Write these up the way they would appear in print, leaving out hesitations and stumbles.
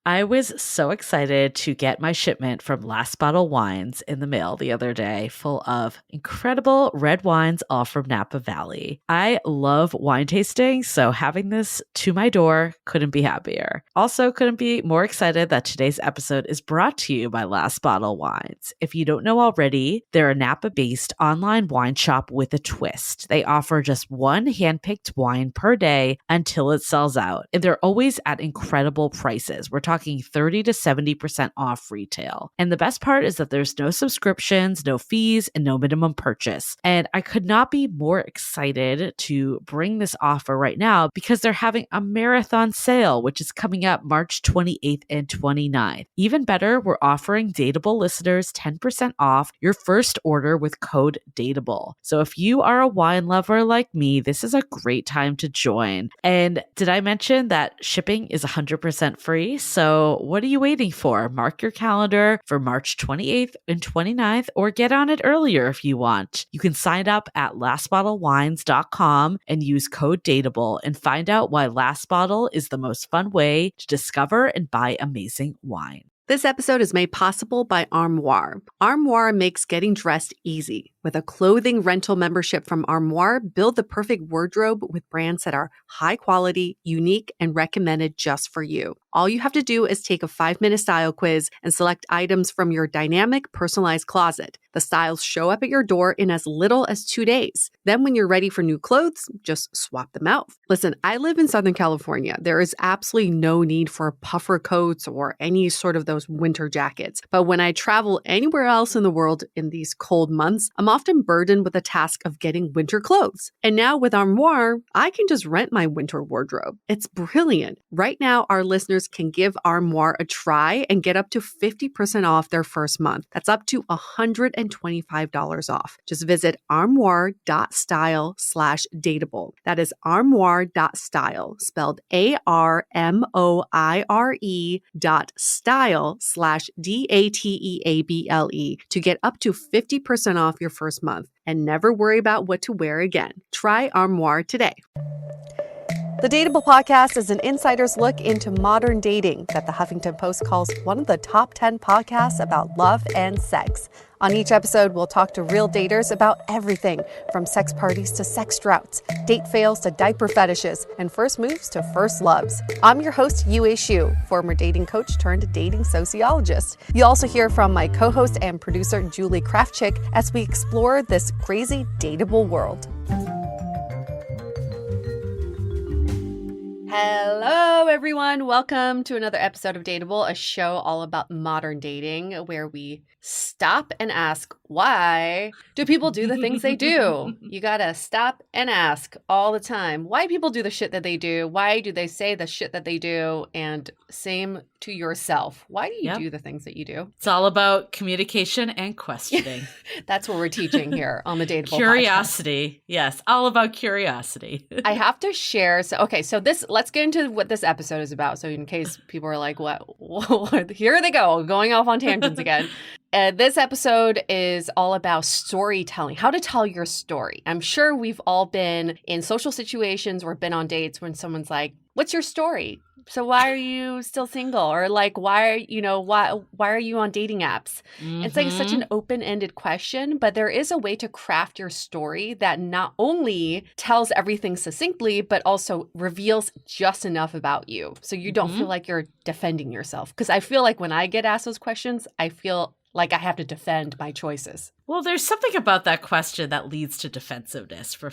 I was so excited to get my shipment from Last Bottle Wines in the mail the other day, full of incredible red wines, all from Napa Valley. I love wine tasting, so having this to my door couldn't be happier. Also, couldn't be more excited that today's episode is brought to you by Last Bottle Wines. If you don't know already, they're a Napa-based online wine shop with a twist. They offer just one handpicked wine per day until it sells out, and they're always at incredible prices. We're talking 30 to 70% off retail. And the best part is that there's no subscriptions, no fees, and no minimum purchase. And I could not be more excited to bring this offer right now because they're having a marathon sale, which is coming up March 28th and 29th. Even better, we're offering Dateable listeners 10% off your first order with code DATEABLE. So if you are a wine lover like me, this is a great time to join. And did I mention that shipping is 100% free? So what are you waiting for? Mark your calendar for March 28th and 29th, or get on it earlier if you want. You can sign up at lastbottlewines.com and use code DATEABLE and find out why Last Bottle is the most fun way to discover and buy amazing wine. This episode is made possible by Armoire. Armoire makes getting dressed easy. With a clothing rental membership from Armoire, build the perfect wardrobe with brands that are high quality, unique, and recommended just for you. All you have to do is take a 5-minute style quiz and select items from your dynamic, personalized closet. The styles show up at your door in as little as 2 days. Then when you're ready for new clothes, just swap them out. Listen, I live in Southern California. There is absolutely no need for puffer coats or any sort of those winter jackets. But when I travel anywhere else in the world in these cold months, I'm often burdened with the task of getting winter clothes. And now with Armoire, I can just rent my winter wardrobe. It's brilliant. Right now, our listeners can give Armoire a try and get up to 50% off their first month. That's up to $125 off. Just visit armoire.style/dateable. That is armoire.style, spelled ARMOIRE.style/DATEABLE to get up to 50% off your first month and never worry about what to wear again. Try Armoire today. The Dateable podcast is an insider's look into modern dating that the Huffington Post calls one of the top 10 podcasts about love and sex. On each episode, we'll talk to real daters about everything from sex parties to sex droughts, date fails to diaper fetishes, and first moves to first loves. I'm your host, Yue Xu, former dating coach turned dating sociologist. You'll also hear from my co-host and producer, Julie Krafchick, as we explore this crazy dateable world. Hello, everyone. Welcome to another episode of Dateable, a show all about modern dating, where we stop and ask, why do people do the things they do? You gotta stop and ask all the time why people do the shit that they do. Why do they say the shit that they do? And same to yourself. Why do you do the things that you do? It's all about communication and questioning. That's what we're teaching here on the Dateable Curiosity. podcast. Yes, all about curiosity. I have to share. So let's get into what this episode is about. So in case people are like, what? Here they go, going off on tangents again. This episode is all about storytelling, how to tell your story. I'm sure we've all been in social situations or been on dates when someone's like, what's your story? So why are you still single? Or like, why are you on dating apps? Mm-hmm. It's like such an open-ended question, but there is a way to craft your story that not only tells everything succinctly, but also reveals just enough about you. So you don't feel like you're defending yourself. Because I feel like when I get asked those questions, I feel like I have to defend my choices. Well, there's something about that question that leads to defensiveness for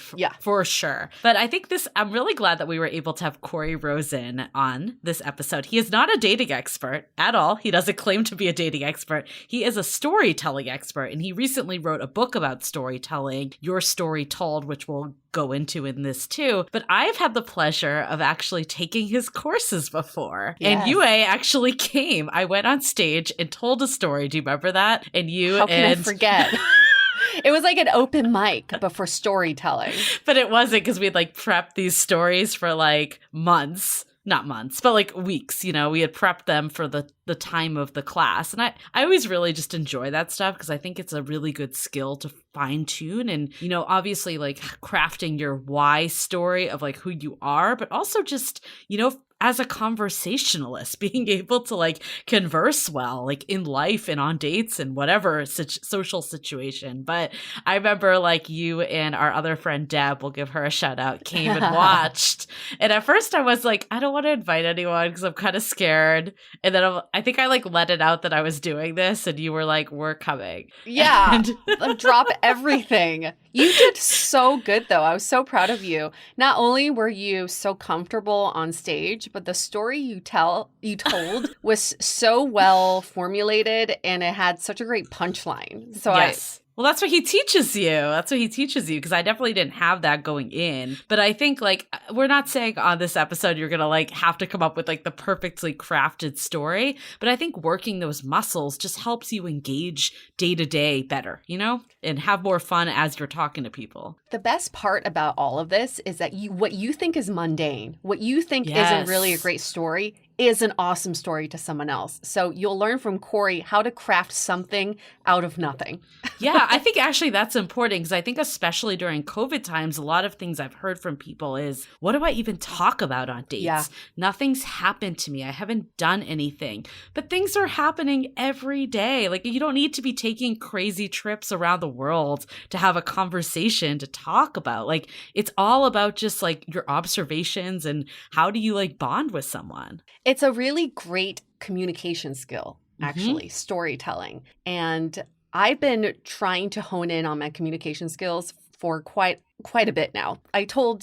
sure. But I think I'm really glad that we were able to have Corey Rosen on this episode. He is not a dating expert at all. He doesn't claim to be a dating expert. He is a storytelling expert, and he recently wrote a book about storytelling, Your Story Told, which we'll go into in this too. But I've had the pleasure of actually taking his courses before. Yes. And Yue actually came. I went on stage and told a story. Do you remember that? And How can I forget? It was like an open mic, but for storytelling. But it wasn't, because we had like prepped these stories for like months. Not months, but like weeks, we had prepped them for the time of the class. And I always really just enjoy that stuff because I think it's a really good skill to fine tune and, obviously like crafting your why story of like who you are, but also just, as a conversationalist, being able to like converse well, like in life and on dates and whatever social situation. But I remember like you and our other friend Deb, we'll give her a shout out, came and watched. And at first I was like, I don't want to invite anyone because I'm kind of scared. And then I think I like let it out that I was doing this, and you were like, we're coming. Yeah. Drop everything. You did so good, though. I was so proud of you. Not only were you so comfortable on stage, but the story you told was so well formulated, and it had such a great punchline. So yes. Well, that's what he teaches you. That's what he teaches you, because I definitely didn't have that going in. But I think, like, we're not saying on this episode you're going to, like, have to come up with, like, the perfectly crafted story. But I think working those muscles just helps you engage day to day better, you know, and have more fun as you're talking to people. The best part about all of this is that what you think is mundane, what you think isn't really a great story, is an awesome story to someone else. So you'll learn from Corey how to craft something out of nothing. Yeah, I think actually that's important, because I think especially during COVID times, a lot of things I've heard from people is, what do I even talk about on dates? Yeah. Nothing's happened to me. I haven't done anything. But things are happening every day. Like, you don't need to be taking crazy trips around the world to have a conversation to talk about. Like, it's all about just like your observations and how do you like bond with someone. It's a really great communication skill, actually, storytelling. And I've been trying to hone in on my communication skills for quite a bit now. I've told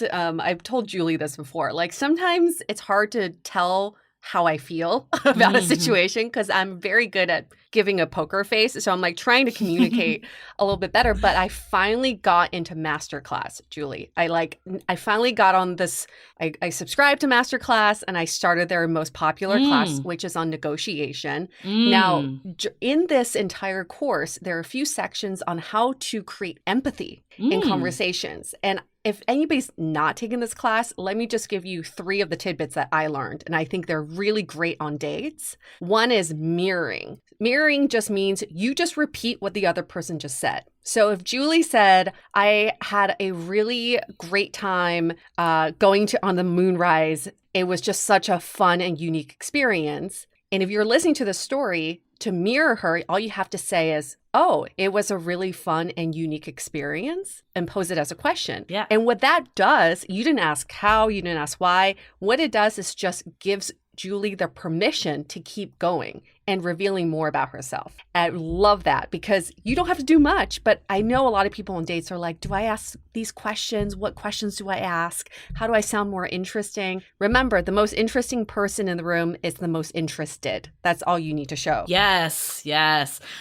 Julie this before. Like, sometimes it's hard to tell how I feel about a situation because I'm very good at giving a poker face. So I'm like trying to communicate a little bit better. But I finally got into masterclass, Julie. I finally got on this. I subscribed to masterclass and I started their most popular class, which is on negotiation. Now, in this entire course, there are a few sections on how to create empathy in conversations. And if anybody's not taking this class, let me just give you 3 of the tidbits that I learned. And I think they're really great on dates. One is mirroring. Mirroring just means you just repeat what the other person just said. So if Julie said, I had a really great time going on the moonrise, it was just such a fun and unique experience. And if you're listening to the story, to mirror her, all you have to say is, oh, it was a really fun and unique experience, and pose it as a question. Yeah. And what that does, you didn't ask how, you didn't ask why. What it does is just gives Julie the permission to keep going and revealing more about herself. I love that because you don't have to do much, but I know a lot of people on dates are like, do I ask these questions? What questions do I ask? How do I sound more interesting? Remember, the most interesting person in the room is the most interested. That's all you need to show. Yes.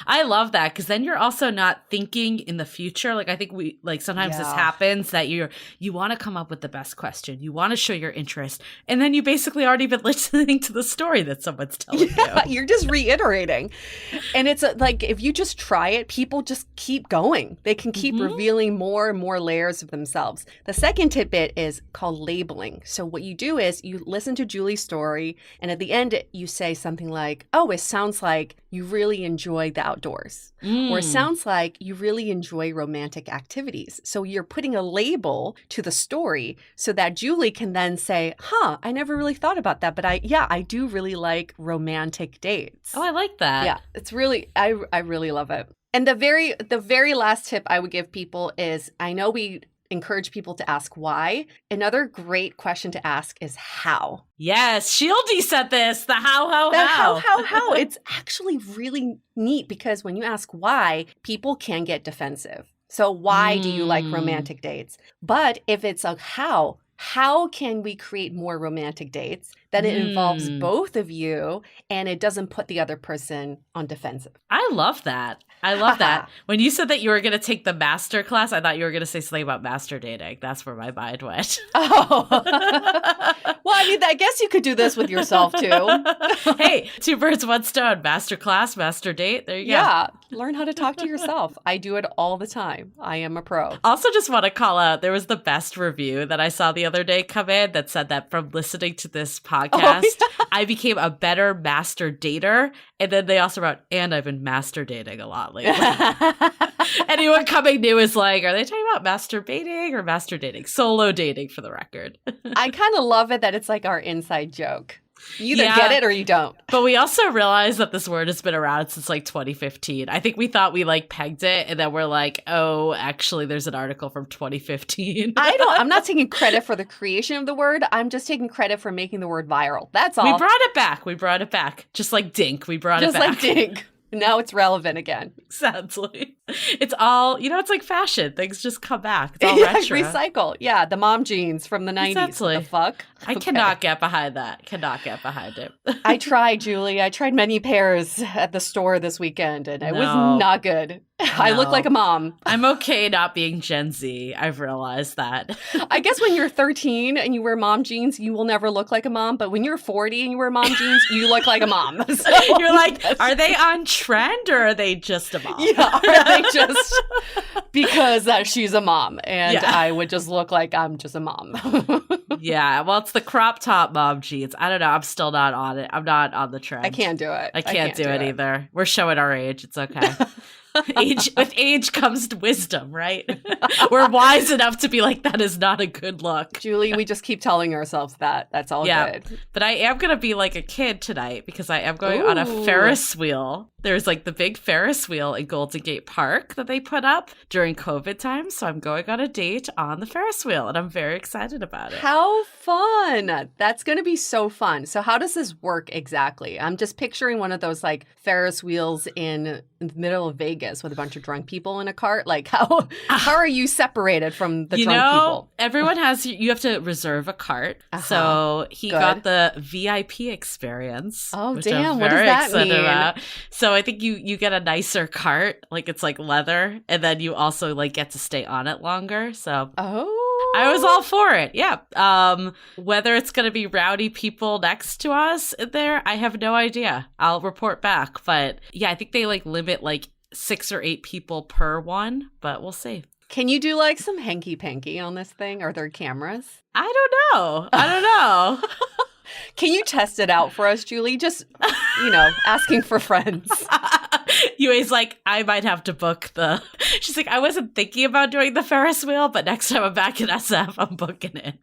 I love that, because then you're also not thinking in the future. Like, I think sometimes this happens that you want to come up with the best question. You want to show your interest. And then you basically already been listening to the story that someone's telling you. You're just reiterating. And it's like, if you just try it, people just keep going. They can keep revealing more and more layers of themselves. The second tidbit is called labeling. So what you do is you listen to Julie's story, and at the end you say something like, oh, it sounds like you really enjoy the outdoors. Or it sounds like you really enjoy romantic activities. So you're putting a label to the story so that Julie can then say, I never really thought about that, but I do really like romantic dates. Oh, I like that. Yeah, it's really, I really love it. And the very last tip I would give people is, I know we encourage people to ask why. Another great question to ask is how. Yes, Shieldy said this, the how. How. It's actually really neat because when you ask why, people can get defensive. So why do you like romantic dates? But if it's a how can we create more romantic dates that it involves both of you and it doesn't put the other person on defensive? I love that. When you said that you were going to take the master class, I thought you were going to say something about master dating. That's where my mind went. Oh. Well, I mean, I guess you could do this with yourself too. Hey, 2 birds, 1 stone. Master class, master date. There you go. Yeah. Learn how to talk to yourself. I do it all the time. I am a pro. Also, just want to call out, there was the best review that I saw the other day come in that said that from listening to this podcast, I became a better master dater. And then they also wrote, and I've been master dating a lot. lot lately. Anyone coming new is like, are they talking about masturbating or master dating? Solo dating, for the record. I kind of love it that it's like our inside joke. You either get it or you don't. But we also realized that this word has been around since like 2015. I think we thought we like pegged it, and then we're like, oh, actually, there's an article from 2015. I'm not taking credit for the creation of the word. I'm just taking credit for making the word viral. That's all. We brought it back. Just like Dink, we brought it back. Just like Dink. Now it's relevant again. Exactly. It's all, it's like fashion. Things just come back. It's all retro. Recycle. Yeah, the mom jeans from the 90s. Exactly. What the fuck? I cannot get behind that. Cannot get behind it. I tried, Julie. I tried many pairs at the store this weekend, and it was not good. I look like a mom. I'm okay not being Gen Z. I've realized that. I guess when you're 13 and you wear mom jeans, you will never look like a mom. But when you're 40 and you wear mom jeans, you look like a mom. So you're like, are they on trend or are they just a mom? Yeah, are they just because she's a mom and I would just look like I'm just a mom. Yeah, well, it's the crop top mom jeans. I don't know. I'm still not on it. I'm not on the trend. I can't do it. I can't do it either. We're showing our age. It's okay. With age comes wisdom, right? We're wise enough to be like, that is not a good look. Julie, we just keep telling ourselves that. That's all good. But I am going to be like a kid tonight because I am going on a Ferris wheel. There's like the big Ferris wheel in Golden Gate Park that they put up during COVID time. So I'm going on a date on the Ferris wheel and I'm very excited about it. How fun. That's going to be so fun. So how does this work exactly? I'm just picturing one of those like Ferris wheels in the middle of Vegas with a bunch of drunk people in a cart. Like how are you separated from the drunk people? Everyone you have to reserve a cart. So he got the VIP experience. Oh, which damn. I'm what does very that excited mean? about. So I think you get a nicer cart, like it's like leather, and then you also like get to stay on it longer. So I was all for it. Yeah. Whether it's going to be rowdy people next to us there, I have no idea. I'll report back. But yeah, I think they like limit like 6 or 8 people per one, but we'll see. Can you do like some hanky-panky on this thing? Are there cameras? I don't know. Can you test it out for us, Julie? Just, asking for friends. Yui's like, I might have to book she's like, I wasn't thinking about doing the Ferris wheel, but next time I'm back in SF, I'm booking it.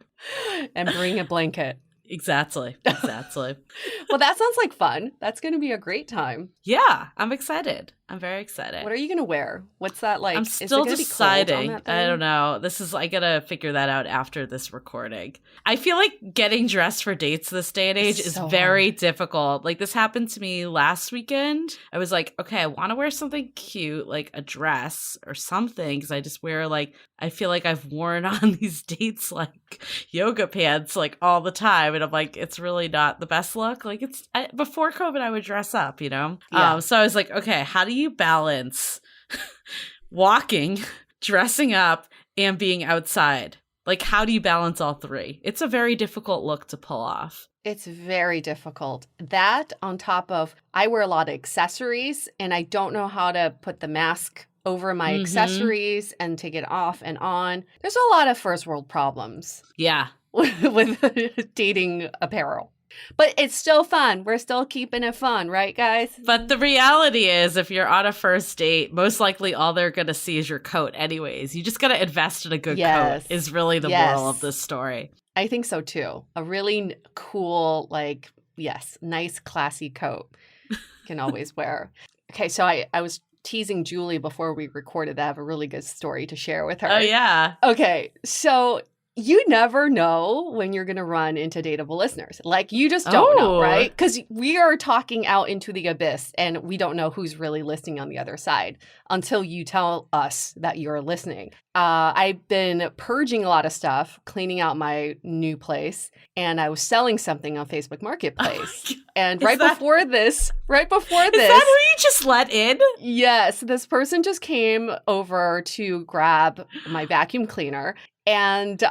And bring a blanket. Exactly. Well, that sounds like fun. That's going to be a great time. Yeah, I'm excited. I'm very excited. What are you going to wear? What's that like? I'm still deciding. I don't know. I got to figure that out after this recording. I feel like getting dressed for dates this day and age is very difficult. Like this happened to me last weekend. I was like, okay, I want to wear something cute, like a dress or something, because I just wear I feel like I've worn on these dates like yoga pants like all the time. And I'm like, it's really not the best look. Like before COVID, I would dress up, Yeah. So I was like, okay, how do you balance walking, dressing up, and being outside? Like, how do you balance all three? It's a very difficult look to pull off. It's very difficult. That on top of, I wear a lot of accessories and I don't know how to put the mask over my accessories and take it off and on. There's a lot of first world problems. Yeah. with dating apparel. But it's still fun. We're still keeping it fun, right, guys? But the reality is, if you're on a first date, most likely all they're going to see is your coat anyways. You just got to invest in a good coat is really the moral of this story. I think so, too. A really cool, nice, classy coat you can always wear. Okay, so I was teasing Julie before we recorded that I have a really good story to share with her. Oh, yeah. Okay, so you never know when you're going to run into dateable listeners. Like, you just don't know, right? Because we are talking out into the abyss and we don't know who's really listening on the other side until you tell us that you're listening. I've been purging a lot of stuff, cleaning out my new place, and I was selling something on Facebook Marketplace. And right before this. Is that who you just let in? Yes. This person just came over to grab my vacuum cleaner. And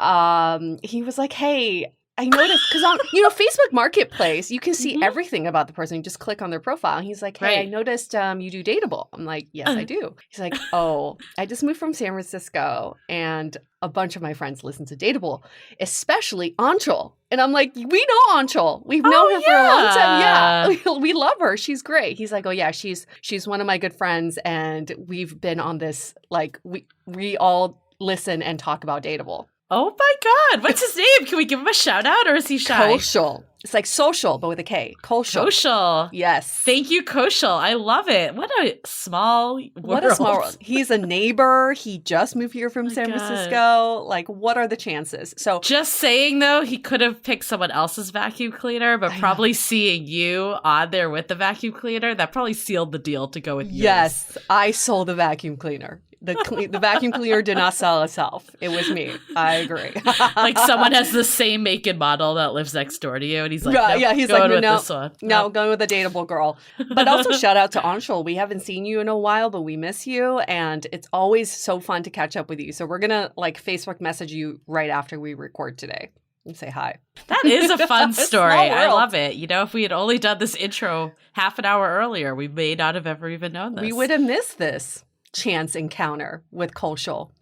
he was like, hey, I noticed because on, Facebook Marketplace, you can see everything about the person. You just click on their profile. And he's like, hey, I noticed you do Dateable. I'm like, yes, I do. He's like, oh, I just moved from San Francisco and a bunch of my friends listen to Dateable, especially Anshul. And I'm like, we know Anshul. We've known her for a long time. Yeah, we love her. She's great. He's like, oh yeah, she's one of my good friends. And we've been on this, like, we all listen and talk about Dateable. Oh my God. What's his name? Can we give him a shout out or is he shy? Koshal. It's like social, but with a K. Koshal. Koshal. Yes. Thank you, Koshal. I love it. What a small world. What a small world. He's a neighbor. He just moved here from San Francisco. Like, what are the chances? So, just saying, though, he could have picked someone else's vacuum cleaner, but probably seeing you on there with the vacuum cleaner, that probably sealed the deal to go with yours. Yes, I sold the vacuum cleaner. The vacuum cleaner did not sell itself. It was me. I agree. Like someone has the same make and model that lives next door to you, and he's like, nope, he's going like, with this one. No, going with the Dateable girl. But also shout out to Anshul. We haven't seen you in a while, but we miss you, and it's always so fun to catch up with you. So we're gonna Facebook message you right after we record today and say hi. That is a fun story. I love it. If we had only done this intro half an hour earlier, we may not have ever even known this. We would have missed this chance encounter with Koshal.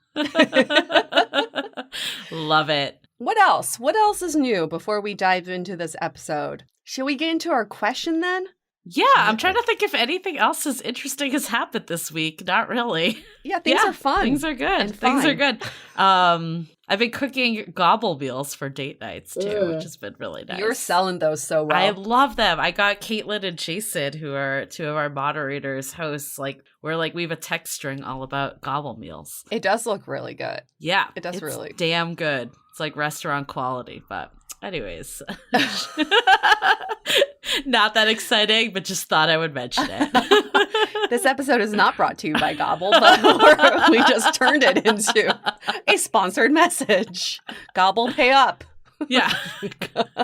Love it. What else? What else is new before we dive into this episode? Should we get into our question then? Yeah, I'm trying to think if anything else as interesting has happened this week. Not really. Yeah, things are fun. Things are good. Things are good. I've been cooking gobble meals for date nights too, which has been really nice. You're selling those so well. I love them. I got Caitlin and Jason, who are two of our moderators, hosts. We have a text string all about gobble meals. It does look really good. Yeah, it's really damn good. It's like restaurant quality, but anyways. Not that exciting, but just thought I would mention it. This episode is not brought to you by Gobble, but we just turned it into a sponsored message. Gobble, pay up. Yeah.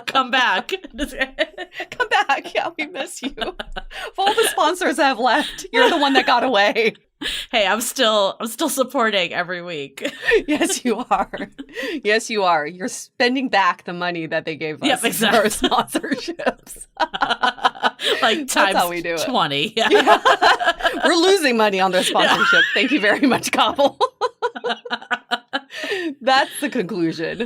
Come back. Come back. Yeah, we miss you. If all the sponsors have left, you're the one that got away. Hey, I'm still supporting every week. Yes, you are. Yes, you are. You're spending back the money that they gave us for our sponsorships. Like times That's how we do it. 20. Yeah. We're losing money on their sponsorship. Yeah. Thank you very much, Gobble. That's the conclusion.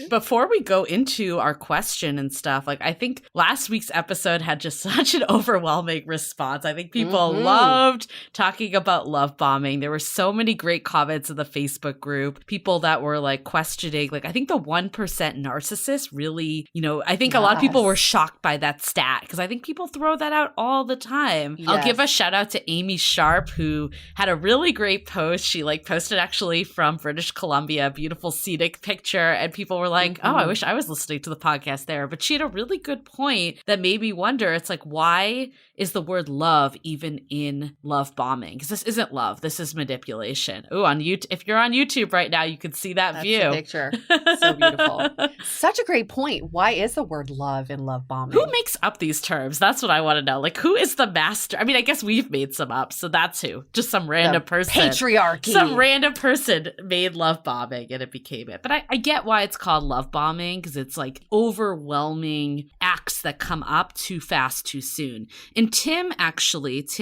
Before we go into our question and stuff, I think last week's episode had just such an overwhelming response. I think people loved talking about love bombing. There were so many great comments in the Facebook group. People that were questioning, I think the 1% narcissist really, I think a lot of people were shocked by that stat because I think people throw that out all the time. Yes. I'll give a shout out to Amy Sharp, who had a really great post. She posted actually from British Columbia, beautiful scenic picture, and people were like, oh, I wish I was listening to the podcast there. But she had a really good point that made me wonder, it's why is the word love even in love bombing? Because this isn't love, this is manipulation. Ooh, on YouTube, if you're on YouTube right now, you can see that view. The picture. So beautiful. Such a great point. Why is the word love in love bombing? Who makes up these terms? That's what I want to know. Who is the master? I mean, I guess we've made some up, so that's who. Just some random person. Patriarchy. Some random person made love bombing and it became it. But I get why it's called love bombing, because it's overwhelming acts that come up too fast, too soon. And Tim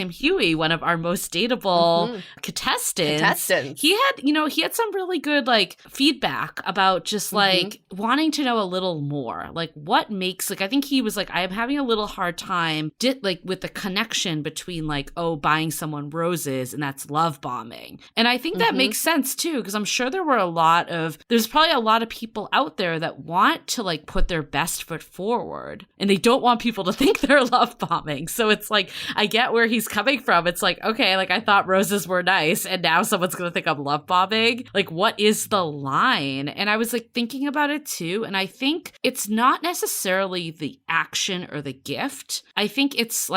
Huey, one of our most dateable contestants, he had some really good feedback about just wanting to know a little more. What makes I think he was I am having a little hard time with the connection between buying someone roses and that's love bombing. And I think that makes sense too, because I'm sure there's probably a lot of people out there that want to put their best foot forward and they don't want people to think they're love bombing. So it's I get where he's coming from. It's okay, I thought roses were nice and now someone's gonna think I'm love bombing. What is the line? And I was thinking about it too, and I think it's not necessarily the action or the gift. I think it's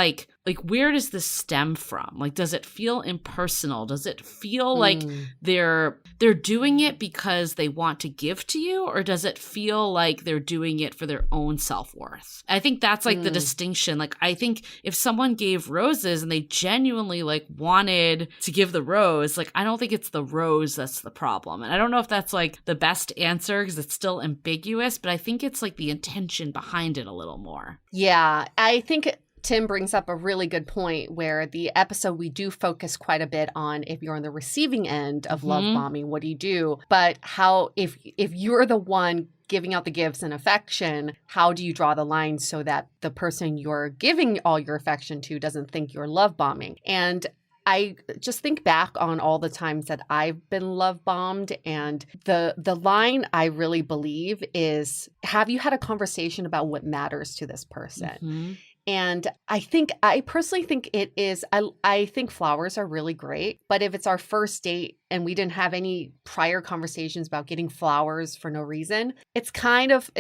like, where does this stem from? Like, does it feel impersonal? Does it feel like they're doing it because they want to give to you, or does it feel like they're doing it for their own self-worth? I think that's like the distinction. Like, I think if someone gave roses and they genuinely like wanted to give the rose, like, I don't think it's the rose that's the problem. And I don't know if that's like the best answer because it's still ambiguous, but I think it's like the intention behind it a little more. Yeah, I think Tim brings up a really good point where the episode we do focus quite a bit on if you're on the receiving end of love bombing, what do you do? But how if you're the one giving out the gifts and affection, how do you draw the line so that the person you're giving all your affection to doesn't think you're love bombing? And I just think back on all the times that I've been love bombed, and the line I really believe is, have you had a conversation about what matters to this person? And I personally think it is, I think flowers are really great, but if it's our first date and we didn't have any prior conversations about getting flowers for no reason, it's kind of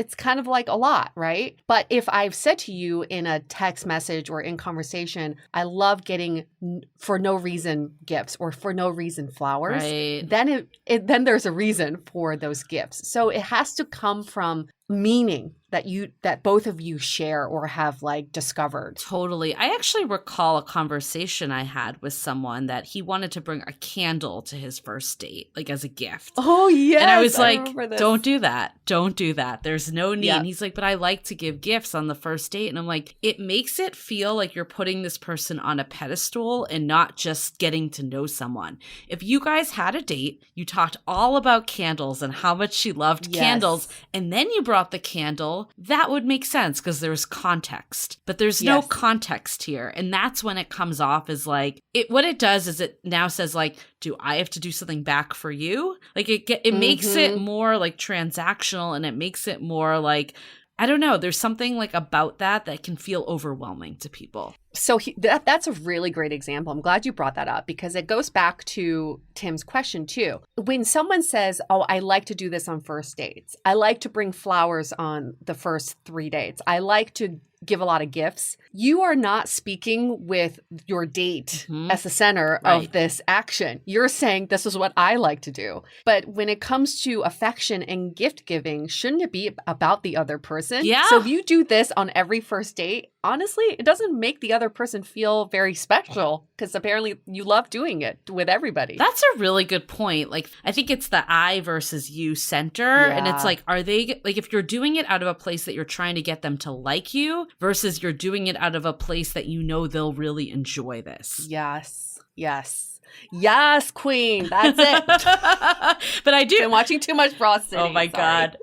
like a lot, right? But if I've said to you in a text message or in conversation, I love getting for no reason gifts or for no reason flowers, right, then there's a reason for those gifts. So it has to come from meaning that both of you share or have like discovered. Totally. I actually recall a conversation I had with someone that he wanted to bring a candle to his first date, like as a gift. Oh, yes. And I was like, don't do that. Don't do that. There's no need. Yep. And he's like, but I like to give gifts on the first date. And I'm like, it makes it feel like you're putting this person on a pedestal and not just getting to know someone. If you guys had a date, you talked all about candles and how much she loved candles, and then you brought the candle, that would make sense because there's context. But there's no context here. And that's when it comes off as like, what it does is it now says like, do I have to do something back for you? Like it makes it more like transactional, and it makes it more like, I don't know, there's something like about that can feel overwhelming to people. So that's a really great example. I'm glad you brought that up because it goes back to Tim's question too. When someone says, oh, I like to do this on first dates. I like to bring flowers on the first 3 dates. I like to give a lot of gifts. You are not speaking with your date as the center of this action. You're saying this is what I like to do. But when it comes to affection and gift giving, shouldn't it be about the other person? Yeah. So if you do this on every first date, honestly, it doesn't make the other person feel very special because apparently you love doing it with everybody. That's a really good point. Like, I think it's the I versus you center. Yeah. And it's like, are they, like, if you're doing it out of a place that you're trying to get them to like you versus you're doing it out of a place that you know they'll really enjoy this. Yes. Yes. Yes, queen. That's it. But I do. Been watching too much Broad City. Oh my God.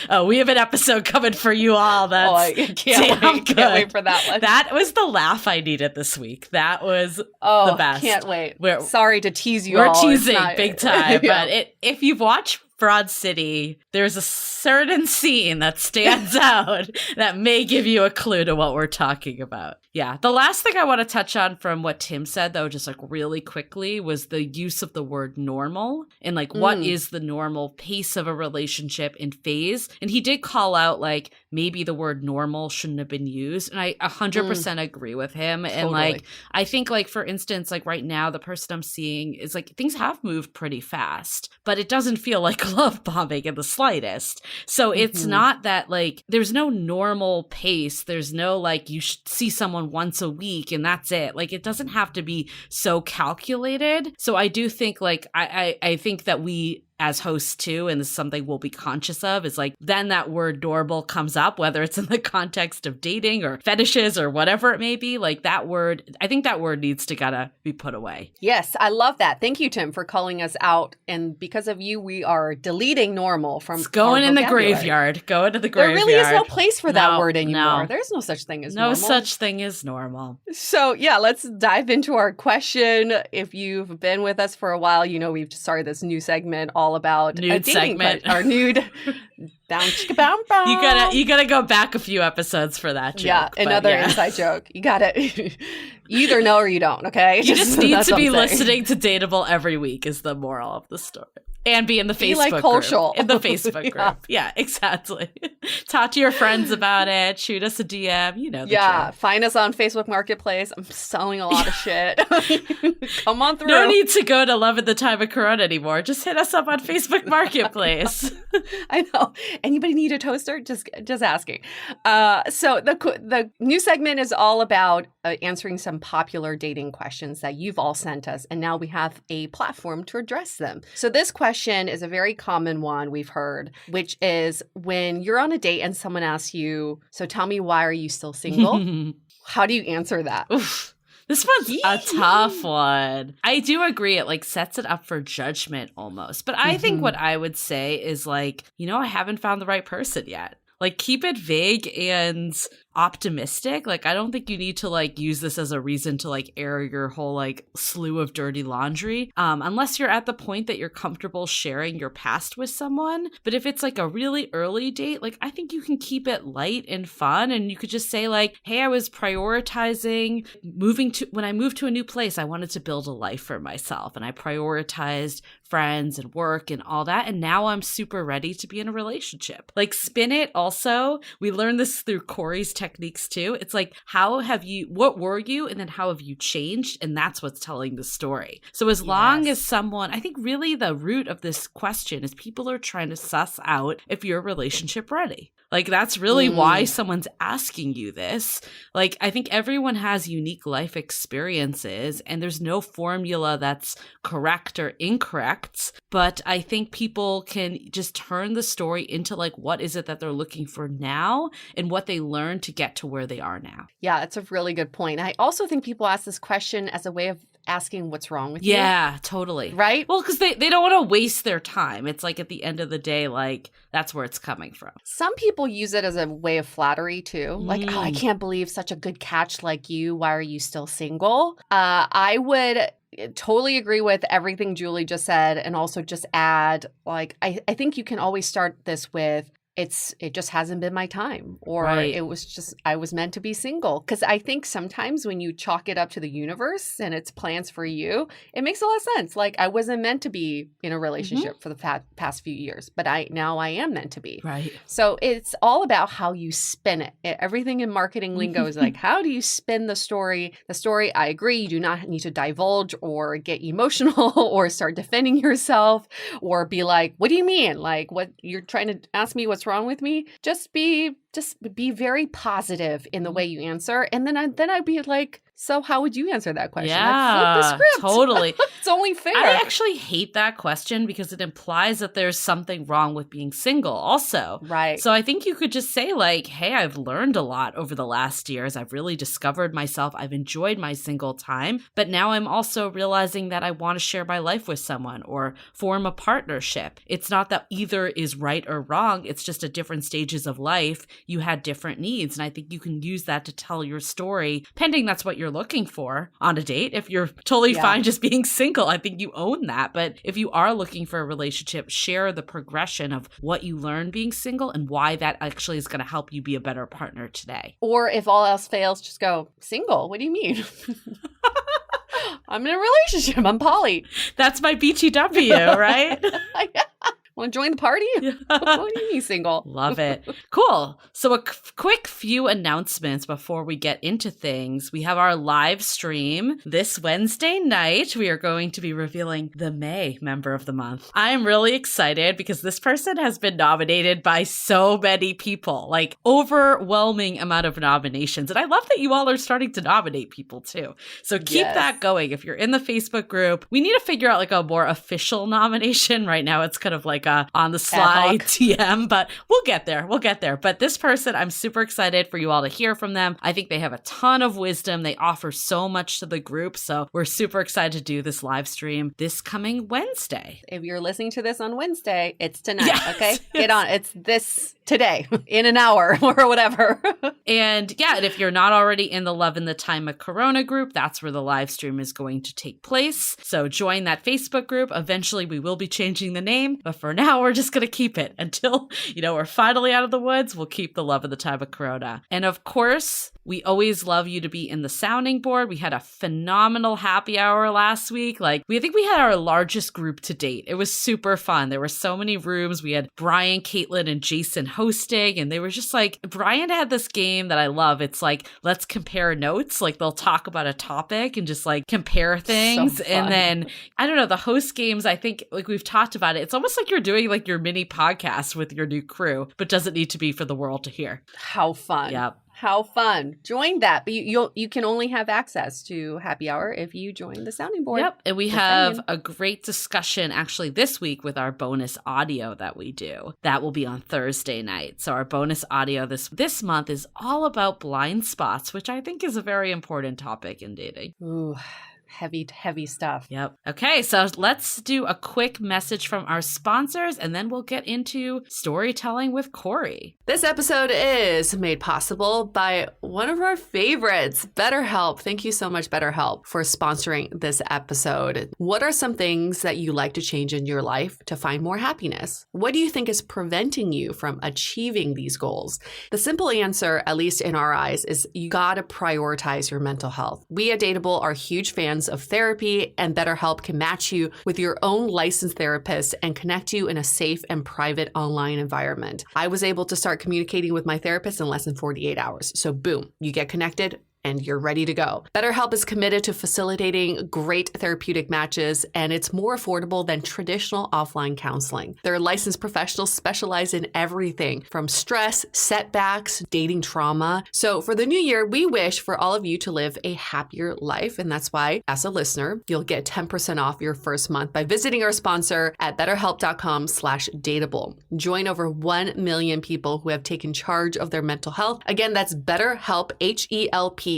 Oh, we have an episode coming for you all. That's I can't wait for that one. That was the laugh I needed this week. That was the best. Can't wait. Sorry to tease you all. We're teasing big time. But if you've watched Broad City, there's a certain scene that stands out that may give you a clue to what we're talking about. Yeah. The last thing I want to touch on from what Tim said, though, just like really quickly, was the use of the word normal and like what is the normal pace of a relationship and phase. And he did call out like maybe the word normal shouldn't have been used. And I 100% agree with him. Totally. And like, I think like, for instance, like right now, the person I'm seeing is like things have moved pretty fast, but it doesn't feel like love bombing in the slightest. So it's not that like there's no normal pace. There's no like you should see someone once a week and that's it. Like it doesn't have to be so calculated. So I do think like I think that we as hosts too, and this is something we'll be conscious of, is like then that word normal comes up, whether it's in the context of dating or fetishes or whatever it may be. Like that word, I think that word needs to gotta be put away. Yes, I love that. Thank you, Tim, for calling us out. And because of you, we are deleting normal from it's going in the graveyard. Go into the graveyard. There really is no place for that word anymore. No. There's no such thing as normal. No such thing as normal. So yeah, let's dive into our question. If you've been with us for a while, you know we've started this new segment all about nude segment. Our nude Down, chicka, bow, bow. You gotta go back a few episodes for that joke. Yeah, another inside joke. You gotta you either know or you don't, okay? You just need to be listening to Dateable every week is the moral of the story. And be in the Facebook group. In the Facebook group. Yeah, exactly. Talk to your friends about it. Shoot us a DM. You know the drill. Find us on Facebook Marketplace. I'm selling a lot of shit. Come on through. No need to go to Love at the Time of Corona anymore. Just hit us up on Facebook Marketplace. I know. Anybody need a toaster? Just asking. So the new segment is all about answering some popular dating questions that you've all sent us, and now we have a platform to address them. So this question is a very common one we've heard, which is when you're on a date and someone asks you, so tell me, why are you still single? How do you answer that? Oof. This one's a tough one. I do agree. It sets it up for judgment almost. But I think what I would say is I haven't found the right person yet. Keep it vague and optimistic. I don't think you need to use this as a reason to air your whole slew of dirty laundry, unless you're at the point that you're comfortable sharing your past with someone. But if it's a really early date, I think you can keep it light and fun, and you could just say hey, I was prioritizing when I moved to a new place, I wanted to build a life for myself, and I prioritized friends and work and all that, and now I'm super ready to be in a relationship. Spin it. Also, we learned this through Corey's techniques too. It's what were you, and then how have you changed? And that's what's telling the story. So as long as someone, I think really the root of this question is people are trying to suss out if you're relationship ready. That's really why someone's asking you this. I think everyone has unique life experiences, and there's no formula that's correct or incorrect. But I think people can just turn the story into what is it that they're looking for now and what they learned to get to where they are now. Yeah, that's a really good point. I also think people ask this question as a way of asking what's wrong with you. Yeah, totally. Right? Well, because they don't want to waste their time. It's at the end of the day, that's where it's coming from. Some people use it as a way of flattery too. Oh, I can't believe such a good catch like you. Why are you still single? I would totally agree with everything Julie just said, and also just add, I think you can always start this with, it just hasn't been my time, or it was just, I was meant to be single. Because I think sometimes when you chalk it up to the universe and its plans for you, it makes a lot of sense. I wasn't meant to be in a relationship for the past few years, but now I am meant to be. Right. So it's all about how you spin it. Everything in marketing lingo is how do you spin the story? The story, I agree, you do not need to divulge or get emotional or start defending yourself or be what do you mean? What you're trying to ask me what's wrong with me? Just be very positive in the way you answer, and then I'd be so how would you answer that question? Yeah, flip the script. Totally. It's only fair. I actually hate that question because it implies that there's something wrong with being single also. Right. So I think you could just say hey, I've learned a lot over the last years. I've really discovered myself. I've enjoyed my single time, but now I'm also realizing that I want to share my life with someone or form a partnership. It's not that either is right or wrong. It's just at different stages of life, you had different needs. And I think you can use that to tell your story, pending that's what you're looking for on a date. If you're totally fine just being single, I think you own that. But if you are looking for a relationship, share the progression of what you learned being single and why that actually is going to help you be a better partner today. Or if all else fails, just go, single? What do you mean? I'm in a relationship. I'm poly. That's my BTW, right? Want to join the party? What do you mean single? Love it. Cool. So a quick few announcements before we get into things. We have our live stream this Wednesday night. We are going to be revealing the May member of the month. I'm really excited because this person has been nominated by so many people, overwhelming amount of nominations. And I love that you all are starting to nominate people too. So keep that going. If you're in the Facebook group, we need to figure out a more official nomination. Right now, it's kind of a on the slide TM, but we'll get there. But this person, I'm super excited for you all to hear from them. I think they have a ton of wisdom. They offer so much to the group. So we're super excited to do this live stream this coming Wednesday. If you're listening to this on Wednesday, it's tonight. Okay. Get on. It's this today in an hour or whatever. And if you're not already in the Love in the Time of Corona group, that's where the live stream is going to take place. So join that Facebook group. Eventually we will be changing the name, but for For now, we're just going to keep it until, we're finally out of the woods. We'll keep the love in the time of Corona. And of course, we always love you to be in the sounding board. We had a phenomenal happy hour last week. I think we had our largest group to date. It was super fun. There were so many rooms. We had Brian, Caitlin, and Jason hosting, and they were just Brian had this game that I love. It's let's compare notes. They'll talk about a topic and just compare things. So and then, I don't know, the host games, I think we've talked about it. It's almost like you're doing your mini podcast with your new crew, but doesn't need to be for the world to hear. How fun. Yep. How fun. Join that. But you can only have access to happy hour if you join the sounding board. Yep. And we have a great discussion actually this week with our bonus audio that we do. That will be on Thursday night. So our bonus audio this month is all about blind spots, which I think is a very important topic in dating. Ooh. Heavy stuff. Yep. Okay, so let's do a quick message from our sponsors, and then we'll get into storytelling with Corey. This episode is made possible by one of our favorites, BetterHelp. Thank you so much, BetterHelp, for sponsoring this episode. What are some things that you like to change in your life to find more happiness? What do you think is preventing you from achieving these goals? The simple answer, at least in our eyes, is you gotta prioritize your mental health. We at Dateable are huge fans of therapy, and BetterHelp can match you with your own licensed therapist and connect you in a safe and private online environment. I was able to start communicating with my therapist in less than 48 hours. So boom, you get connected and you're ready to go. BetterHelp is committed to facilitating great therapeutic matches, and it's more affordable than traditional offline counseling. Their licensed professionals specialize in everything from stress, setbacks, dating trauma. So for the new year, we wish for all of you to live a happier life, and that's why, as a listener, you'll get 10% off your first month by visiting our sponsor at betterhelp.com/dateable. Join over 1 million people who have taken charge of their mental health. Again, that's BetterHelp, HELP.com/dateable.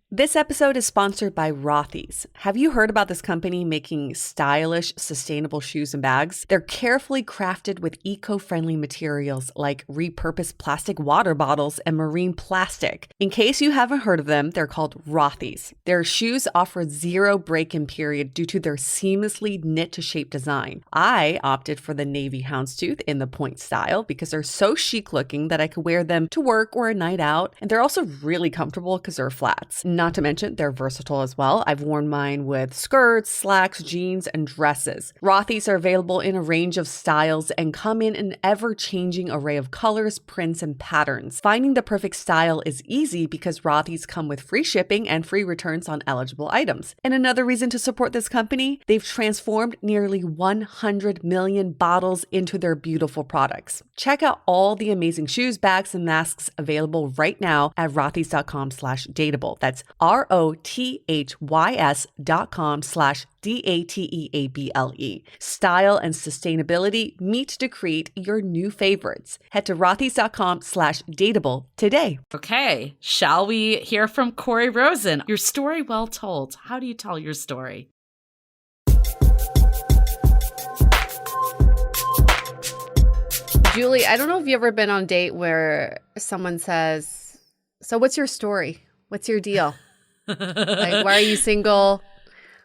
This episode is sponsored by Rothy's. Have you heard about this company making stylish, sustainable shoes and bags? They're carefully crafted with eco-friendly materials like repurposed plastic water bottles and marine plastic. In case you haven't heard of them, they're called Rothy's. Their shoes offer zero break-in period due to their seamlessly knit-to-shape design. I opted for the navy houndstooth in the point style because they're so chic looking that I could wear them to work or a night out. And they're also really comfortable because they're flats. Not to mention, they're versatile as well. I've worn mine with skirts, slacks, jeans, and dresses. Rothy's are available in a range of styles and come in an ever-changing array of colors, prints, and patterns. Finding the perfect style is easy because Rothy's come with free shipping and free returns on eligible items. And another reason to support this company, they've transformed nearly 100 million bottles into their beautiful products. Check out all the amazing shoes, bags, and masks available right now at rothys.com/dateable. That's ROTHYS.com/DATEABLE. Style and sustainability meet to create your new favorites. Head to rothys.com/dateable today. Okay, shall we hear from Corey Rosen? Your story well told. How do you tell your story? Julie, I don't know if you've ever been on a date where someone says, "So what's your story? What's your deal? Why are you single?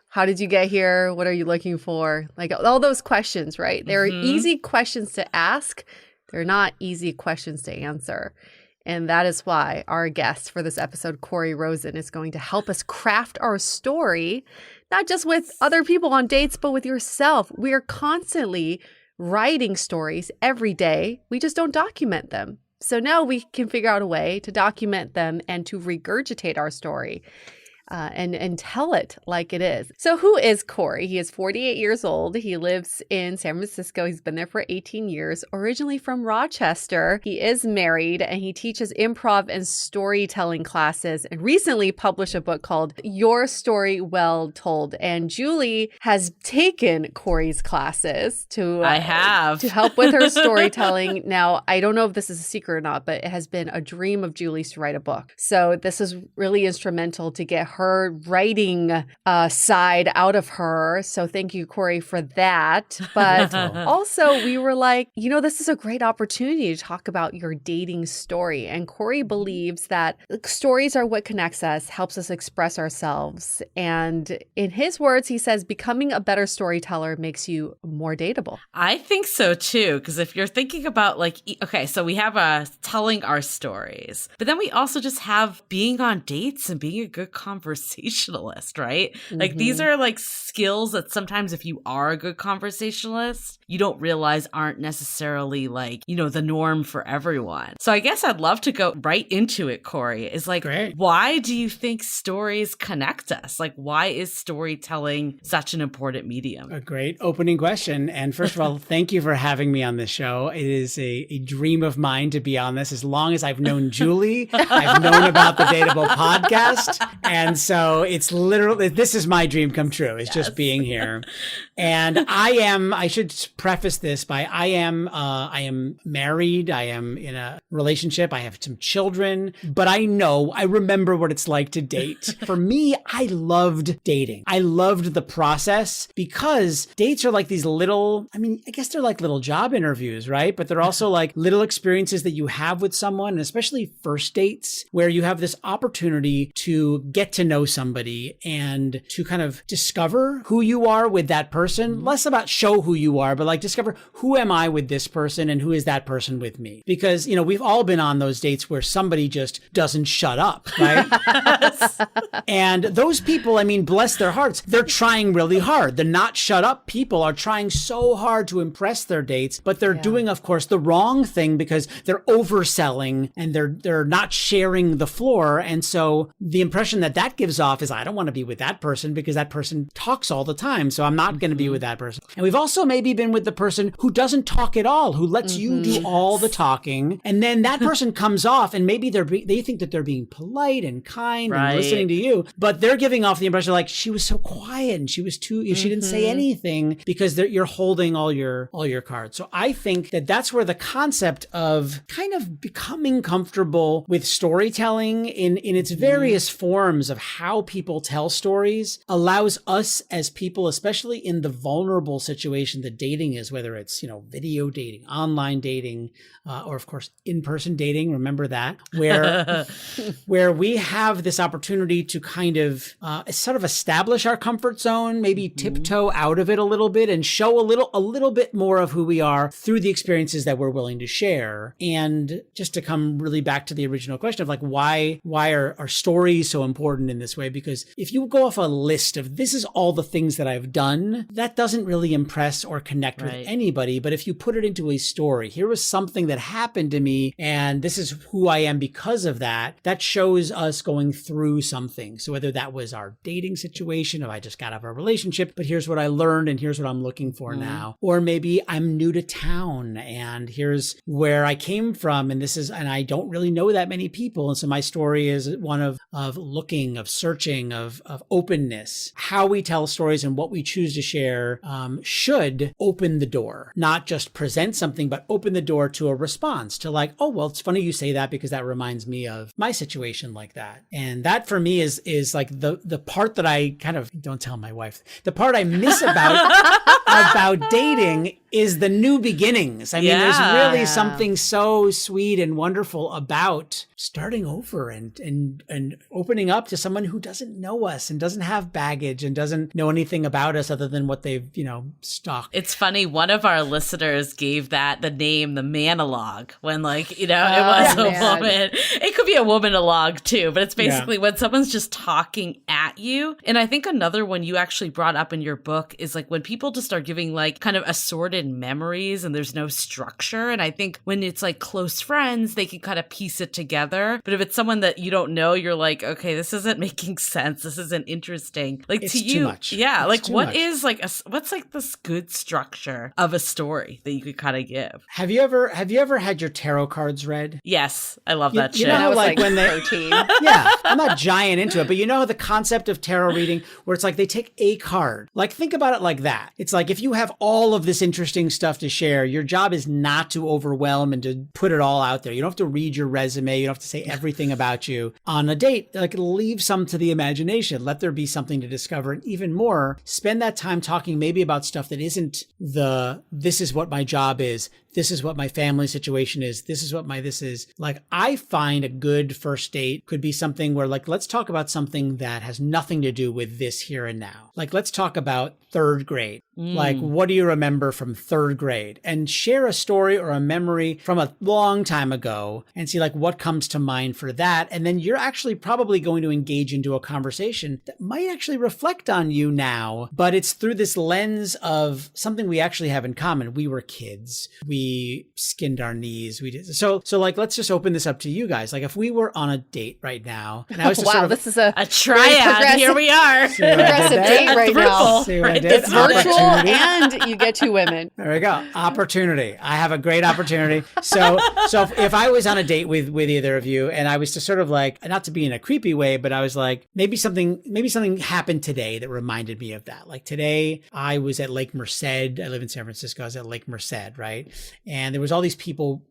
How did you get here? What are you looking for?" All those questions, right? They're easy questions to ask. They're not easy questions to answer. And that is why our guest for this episode, Corey Rosen, is going to help us craft our story, not just with other people on dates, but with yourself. We are constantly writing stories every day. We just don't document them. So now we can figure out a way to document them and to regurgitate our story and tell it like it is. So who is Corey? He is 48 years old. He lives in San Francisco. He's been there for 18 years, originally from Rochester. He is married and he teaches improv and storytelling classes and recently published a book called Your Story Well Told. And Julie has taken Corey's classes to help with her storytelling. Now, I don't know if this is a secret or not, but it has been a dream of Julie's to write a book. So this is really instrumental to get her writing side out of her. So thank you, Corey, for that. But also we were like, this is a great opportunity to talk about your dating story. And Corey believes that stories are what connects us, helps us express ourselves. And in his words, he says, becoming a better storyteller makes you more dateable. I think so too, because if you're thinking about okay, so we have telling our stories, but then we also just have being on dates and being a good conversationalist, right? Mm-hmm. Like these are like skills that sometimes if you are a good conversationalist, you don't realize aren't necessarily like, the norm for everyone. So I guess I'd love to go right into it, Corey, is like, Great. Why do you think stories connect us? Like, why is storytelling such an important medium? A great opening question. And first of all, thank you for having me on this show. It is a dream of mine to be on this. As long as I've known Julie, I've known about the DATEABLE podcast. And so it's literally, this is my dream come true. It's just being here. And I should preface this by, I am married. I am in a relationship. I have some children, but I remember what it's like to date. For me, I loved dating. I loved the process because dates are like these little, I guess they're like little job interviews, right? But they're also like little experiences that you have with someone, and especially first dates, where you have this opportunity to get to know somebody and to kind of discover who you are with that person. Less about show who you are, but like discover who am I with this person and who is that person with me? Because, we've all been on those dates where somebody just doesn't shut up, right? And those people, bless their hearts, they're trying really hard. The not shut up people are trying so hard to impress their dates, but they're doing, of course, the wrong thing because they're overselling and they're not sharing the floor. And so the impression that gives off is, I don't want to be with that person because that person talks all the time. So I'm not going to be with that person. And we've also maybe been with the person who doesn't talk at all, who lets you do all the talking. And then that person comes off and maybe they think that they're being polite and kind and listening to you, but they're giving off the impression like she was so quiet and she was she didn't say anything because you're holding all your cards. So I think that's where the concept of kind of becoming comfortable with storytelling in its various forms of how people tell stories allows us as people, especially in the vulnerable situation that dating is, whether it's, video dating, online dating, or of course, in-person dating. Remember that, where we have this opportunity to kind of sort of establish our comfort zone, maybe tiptoe out of it a little bit and show a little bit more of who we are through the experiences that we're willing to share. And just to come really back to the original question of like, why are stories so important in this way? Because if you go off a list of this is all the things that I've done, that doesn't really impress or connect with anybody. But if you put it into a story, here was something that happened to me and this is who I am because of that, that shows us going through something. So whether that was our dating situation, if I just got out of a relationship, but here's what I learned and here's what I'm looking for now. Or maybe I'm new to town and here's where I came from and I don't really know that many people. And so my story is one of looking, of searching, of openness. How we tell stories and what we choose to share should open the door, not just present something, but open the door to a response to like, oh, well, it's funny you say that because that reminds me of my situation like that. And that for me is like the part that I kind of don't tell my wife, the part I miss about dating is the new beginnings. There's really something so sweet and wonderful about starting over and opening up to someone who doesn't know us and doesn't have baggage and doesn't know anything about us other than what they've, stalked. It's funny. One of our listeners gave that the name, the manologue, when it was a woman. It could be a womanologue too, but it's basically when someone's just talking at you. And I think another one you actually brought up in your book is like when people just are giving like kind of assorted memories and there's no structure. And I think when it's like close friends, they can kind of piece it together. But if it's someone that you don't know, you're like, okay, this isn't making sense. This isn't interesting. Like it's to you, too much. Yeah. It's like what is like what's like this good structure of a story that you could kind of give? Have you ever had your tarot cards read? Yes, I love that shit. You know, like when they, protein. yeah, I'm not giant into it. But you know the concept of tarot reading where it's like they take a card. Like think about it like that. It's like if you have all of this interesting stuff to share, your job is not to overwhelm and to put it all out there. You don't have to read your resume. You don't have to say everything about you on a date. Like leave some to the imagination. Let there be something to discover. And even more, spend that time talking maybe about stuff that isn't this is what my job is. This is what my family situation is. This is what this is. Like, I find a good first date could be something where, like, let's talk about something that has nothing to do with this here and now. Like, let's talk about third grade. Like, what do you remember from third grade? And share a story or a memory from a long time ago and see, like, what comes to mind for that. And then you're actually probably going to engage into a conversation that might actually reflect on you now, but it's through this lens of something we actually have in common. We were kids. We skinned our knees. We did so like, let's just open this up to you guys. Like, if we were on a date right now, and I was wow, this is a triad. Here we are. Progressive date right now. It's virtual and you get two women. There we go. Opportunity. I have a great opportunity. So if I was on a date with either of you and I was to sort of like, not to be in a creepy way, but I was like, maybe something happened today that reminded me of that. Like today I was at Lake Merced. I live in San Francisco. I was at Lake Merced, right? And there was all these people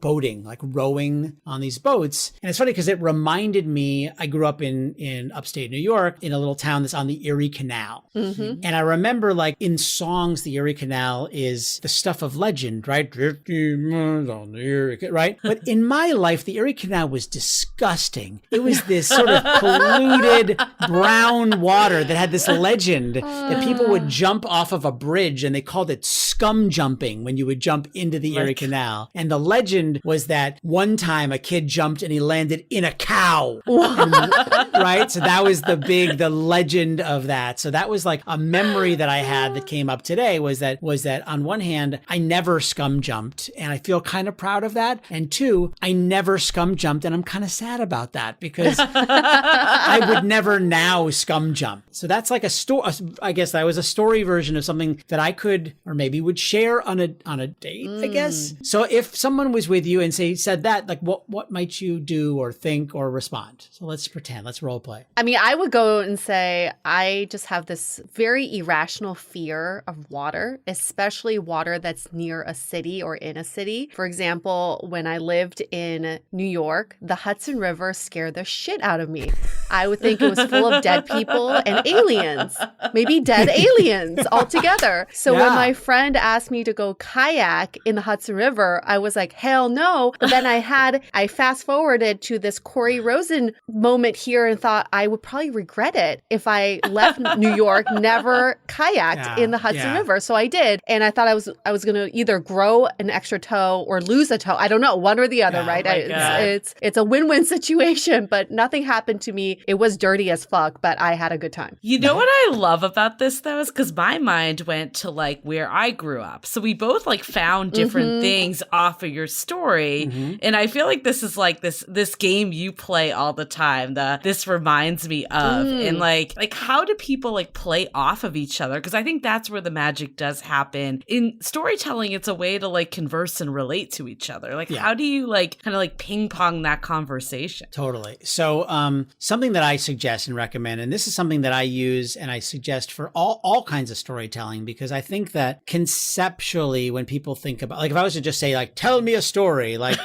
boating, like rowing on these boats. And it's funny because it reminded me, I grew up in upstate New York in a little town that's on the Erie Canal. Mm-hmm. And I remember, like, in songs, the Erie Canal is the stuff of legend, right? 50 miles on the Erie, right? But in my life, the Erie Canal was disgusting. It was this sort of polluted brown water that had this legend that people would jump off of a bridge, and they called it scum jumping when you would jump into the Erie Canal. And the legend was that one time a kid jumped and he landed in a cow. Right? So that was the legend of that. So that was like a memory that I had that came up today was that on one hand, I never scum jumped and I feel kind of proud of that. And two, I never scum jumped and I'm kind of sad about that because I would never now scum jump. So that's like a story. I guess that was a story version of something that I could or maybe would share on a date, I guess. So if someone was with you and said that, like what might you do or think or respond? So let's pretend, let's role play. I mean, I would go and say, I just have this very irrational fear of water, especially water that's near a city or in a city. For example, when I lived in New York, the Hudson River scared the shit out of me. I would think it was full of dead people and aliens, maybe dead aliens altogether. So when my friend asked me to go kayak in the Hudson River, I was like, hell no. But then I fast forwarded to this Corey Rosen moment here and thought I would probably regret it if I left New York, never kayaked in the Hudson River. So I did. And I thought I was going to either grow an extra toe or lose a toe. I don't know, one or the other, right? It's a win-win situation, but nothing happened to me. It was dirty as fuck, but I had a good time. You know what I love about this though is because my mind went to like where I grew up. So we both like found different things off of your story. Mm-hmm. And I feel like this is like this game you play all the time. This reminds me of. And like how do people like play off of each other? Because I think that's where the magic does happen. In storytelling, it's a way to like converse and relate to each other. Like how do you like kind of like ping pong that conversation? Totally. So something that I suggest and recommend, and this is something that I use and I suggest for all kinds of storytelling, because I think that conceptually when people think about, like if I was to just say like, tell me a story, like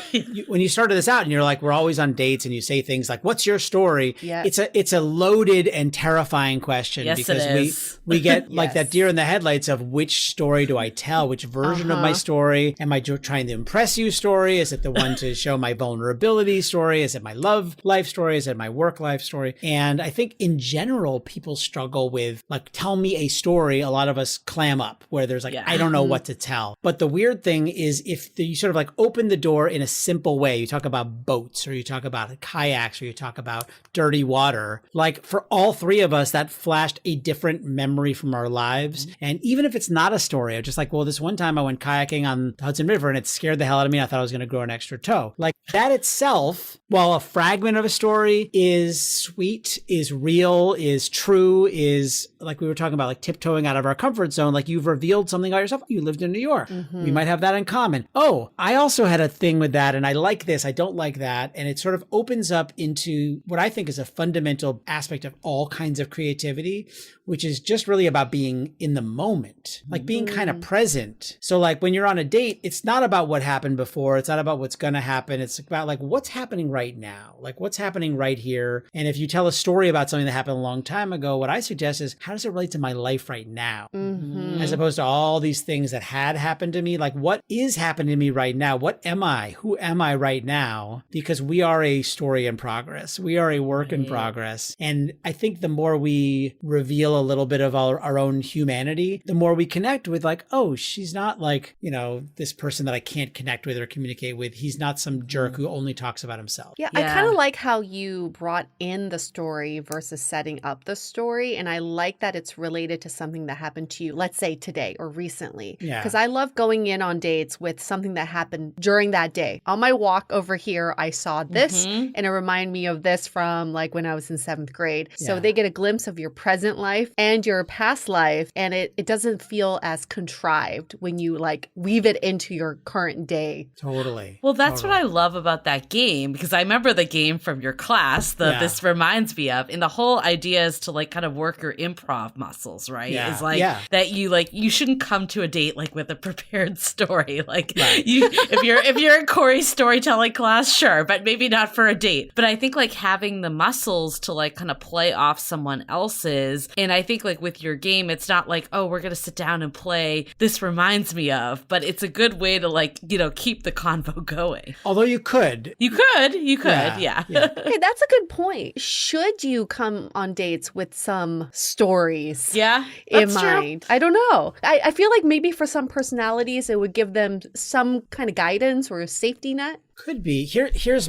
when you started this out and you're like, we're always on dates and you say things like, what's your story? Yeah. It's a loaded and terrifying question because we get like that deer in the headlights of which story do I tell? Which version of my story? Am I trying to impress you story? Is it the one to show my vulnerability story? Is it my love life story? Is it my work life story? And I think in general, people struggle with like, tell me a story. A lot of us clam up where there's like, I don't know what to tell. But the weird thing is if you sort of like open the door in a simple way, you talk about boats or you talk about kayaks or you talk about dirty water, like for all three of us, that flashed a different memory from our lives. And even if it's not a story, I'm just like, well, this one time I went kayaking on the Hudson River and it scared the hell out of me. I thought I was going to grow an extra toe. Like that itself, while a fragment of a story, is sweet, is real, is true, is like we were talking about, like tiptoeing out of our comfort zone. Like you've revealed something about yourself. You lived in New York. We might have that in common. Oh, I also had a thing with that and I like this. I don't like that. And it sort of opens up into what I think is a fundamental aspect of all kinds of creativity, which is just really about being in the moment, like being kind of present. So like when you're on a date, it's not about what happened before. It's not about what's going to happen. It's about like what's happening right now, like what's happening right here. And if you tell a story about something that happened a long time ago, what I suggest is how does it relate to my life right now? As opposed to all these things that had happened to me, like what is happening to me right now? What am I? Who am I right now? Because we are a story in progress. We are a work in progress. And I think the more we reveal a little bit of our own humanity, the more we connect with like, oh, she's not like, you know, this person that I can't connect with or communicate with. He's not some jerk who only talks about himself. Yeah, I kind of like how you brought in the story versus setting up the story. And I like that it's related to something that happened to you, let's say today or recently. Yeah. Because I love going in on dates with something that happened during that day. On my walk over here, I saw this and it reminded me of this from like when I was in 7th grade. So they get a glimpse of your present life and your past life. And it doesn't feel as contrived when you like weave it into your current day. Totally. Well, that's what I love about that game, because I remember the game from your class that this reminds me of. And the whole idea is to like kind of work your improv muscles, right? It's like that you shouldn't come to a date like with a prepared story. Like if you're in Corey's storytelling class, sure, but maybe not for a date. But I think like having the muscles to like kind of play off someone else's. And I think like with your game, it's not like, oh, we're going to sit down and play this reminds me of, but it's a good way to like, you know, keep the convo going. Although you could. Yeah. Okay, that's a good point. Should you come on dates with some stories in mind? True. I don't know. I feel like maybe for some personalities, it would give them some kind of guidance or a safety net. Could be. Here's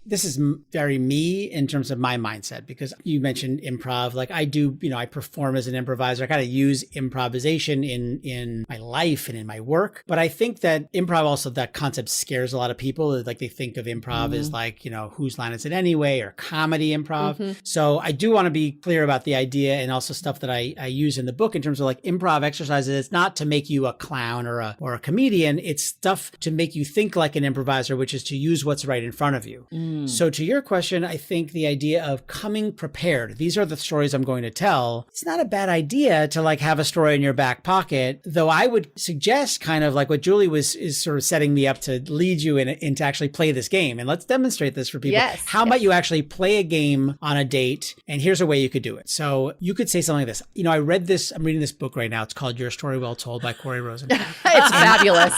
this is very me in terms of my mindset, because you mentioned improv. Like I do, you know, I perform as an improviser. I kind of use improvisation in my life and in my work. But I think that improv also, that concept scares a lot of people. Like they think of improv as like, you know, whose line is it anyway, or comedy improv. So I do want to be clear about the idea and also stuff that I use in the book in terms of like improv exercises. It's not to make you a clown or a comedian. It's stuff to make you think like an improviser, which is to use what's right in front of you. So to your question, I think the idea of coming prepared, these are the stories I'm going to tell. It's not a bad idea to like have a story in your back pocket, though I would suggest kind of like what Julie is sort of setting me up to lead you in to actually play this game. And let's demonstrate this for people. How about you actually play a game on a date? And here's a way you could do it. So you could say something like this. You know, I'm reading this book right now. It's called Your Story Well Told by Corey Rosen. It's fabulous.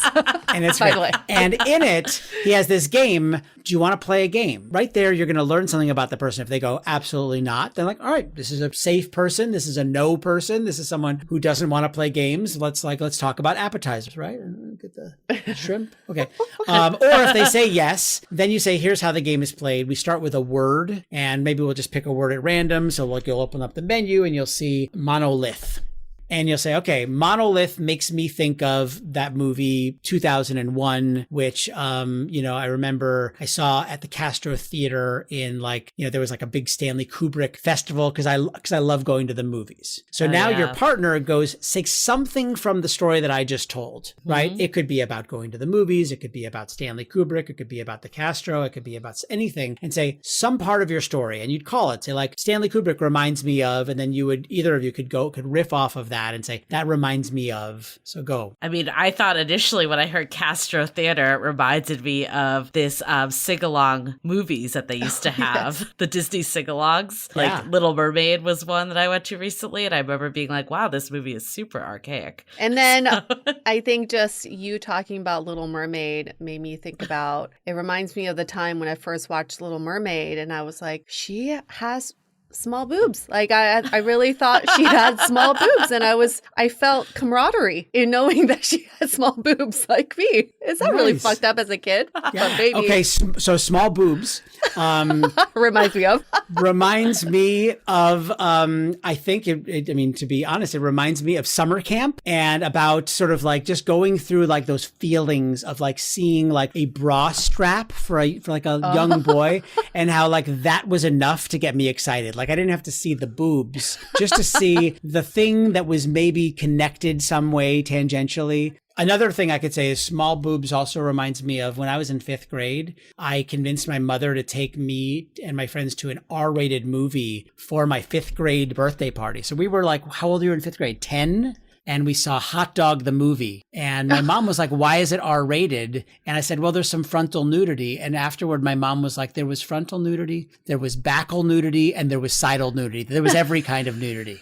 And it's by the way. And in it, he has this game. Do you want to play a game? Right there, you're going to learn something about the person. If they go, absolutely not, then like, all right, this is a safe person. This is a no person. This is someone who doesn't want to play games. Let's talk about appetizers, right? Get the shrimp. Okay. Or if they say yes, then you say, here's how the game is played. We start with a word, and maybe we'll just pick a word at random. So like you'll open up the menu and you'll see monolith. And you'll say, okay, monolith makes me think of that movie 2001, which, you know, I remember I saw at the Castro Theater in like, you know, there was like a big Stanley Kubrick festival because I love going to the movies. So now your partner goes, say something from the story that I just told, right? It could be about going to the movies. It could be about Stanley Kubrick. It could be about the Castro. It could be about anything, and say some part of your story, and you'd call it, say like Stanley Kubrick reminds me of, and then either of you could riff off of that and say, that reminds me of. So go. I mean, I thought initially when I heard Castro Theater, it reminded me of this sing-along movies that they used to have, the Disney sing-alongs. Like Little Mermaid was one that I went to recently, and I remember being like, wow, this movie is super archaic. And then I think just you talking about Little Mermaid made me think about, it reminds me of the time when I first watched Little Mermaid, and I was like, she has small boobs. Like I really thought she had small boobs, and I felt camaraderie in knowing that she had small boobs like me. Is that really fucked up as a kid? Yeah. But maybe. Okay, so small boobs reminds me of I think I mean, to be honest, it reminds me of summer camp and about sort of like just going through like those feelings of like seeing like a bra strap for like a young boy, and how like that was enough to get me excited. Like I didn't have to see the boobs, just to see the thing that was maybe connected some way tangentially. Another thing I could say is small boobs also reminds me of when I was in 5th grade, I convinced my mother to take me and my friends to an R-rated movie for my 5th grade birthday party. So we were like, how old are you in 5th grade? 10? And we saw Hot Dog the movie. And my mom was like, why is it R-rated? And I said, well, there's some frontal nudity. And afterward, my mom was like, there was frontal nudity, there was backal nudity, and there was sidal nudity. There was every kind of nudity.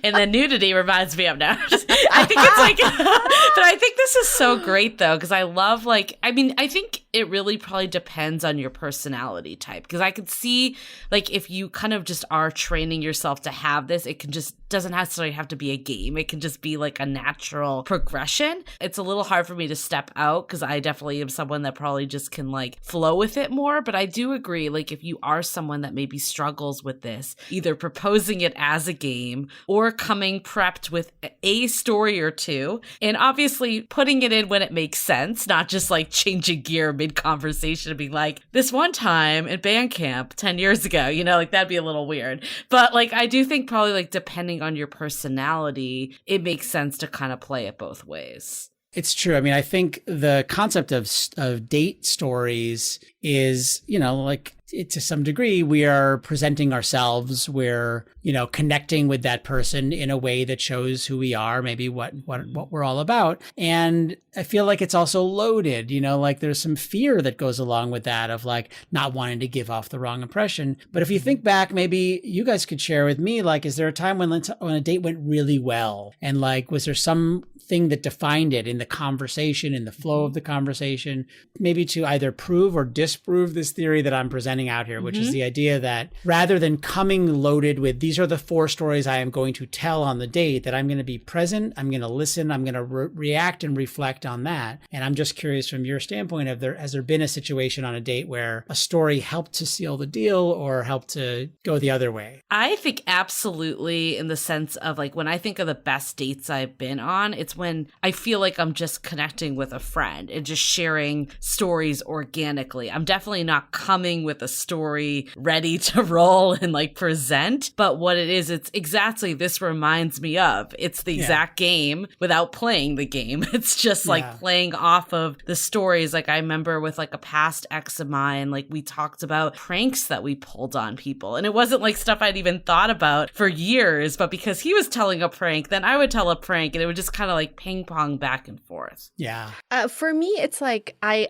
And then nudity reminds me of now. I think it's like, but I think this is so great though, because I love like, I mean, I think it really probably depends on your personality type. Because I could see like if you kind of just are training yourself to have this, it can just doesn't necessarily have to be a game. It can just be like a natural progression. It's a little hard for me to step out because I definitely am someone that probably just can like flow with it more. But I do agree, like if you are someone that maybe struggles with this, either proposing it as a game or coming prepped with a story or two, and obviously putting it in when it makes sense, not just like changing gear mid-conversation and being like, this one time in band camp 10 years ago, you know, like that'd be a little weird. But like, I do think probably like depending on your personality, it makes sense to kind of play it both ways. It's true. I mean, I think the concept of date stories is, you know, like to some degree, we are presenting ourselves. We're, you know, connecting with that person in a way that shows who we are, maybe what we're all about. And I feel like it's also loaded, you know, like there's some fear that goes along with that of like not wanting to give off the wrong impression. But if you think back, maybe you guys could share with me, like, is there a time when a date went really well? And like, was there some thing that defined it in the conversation, in the flow of the conversation, maybe to either prove or disprove this theory that I'm presenting out here, which is the idea that rather than coming loaded with, these are the 4 stories I am going to tell on the date, that I'm going to be present, I'm going to listen, I'm going to react and reflect on that. And I'm just curious from your standpoint, has there been a situation on a date where a story helped to seal the deal or helped to go the other way? I think absolutely, in the sense of like, when I think of the best dates I've been on, it's when I feel like I'm just connecting with a friend and just sharing stories organically. I'm definitely not coming with a story ready to roll and like present, but what it is, it's exactly this reminds me of. It's the exact game without playing the game. It's just like playing off of the stories. Like I remember with like a past ex of mine, like we talked about pranks that we pulled on people, and it wasn't like stuff I'd even thought about for years, but because he was telling a prank, then I would tell a prank, and it would just kind of like ping pong back and forth. Yeah. For me, it's like I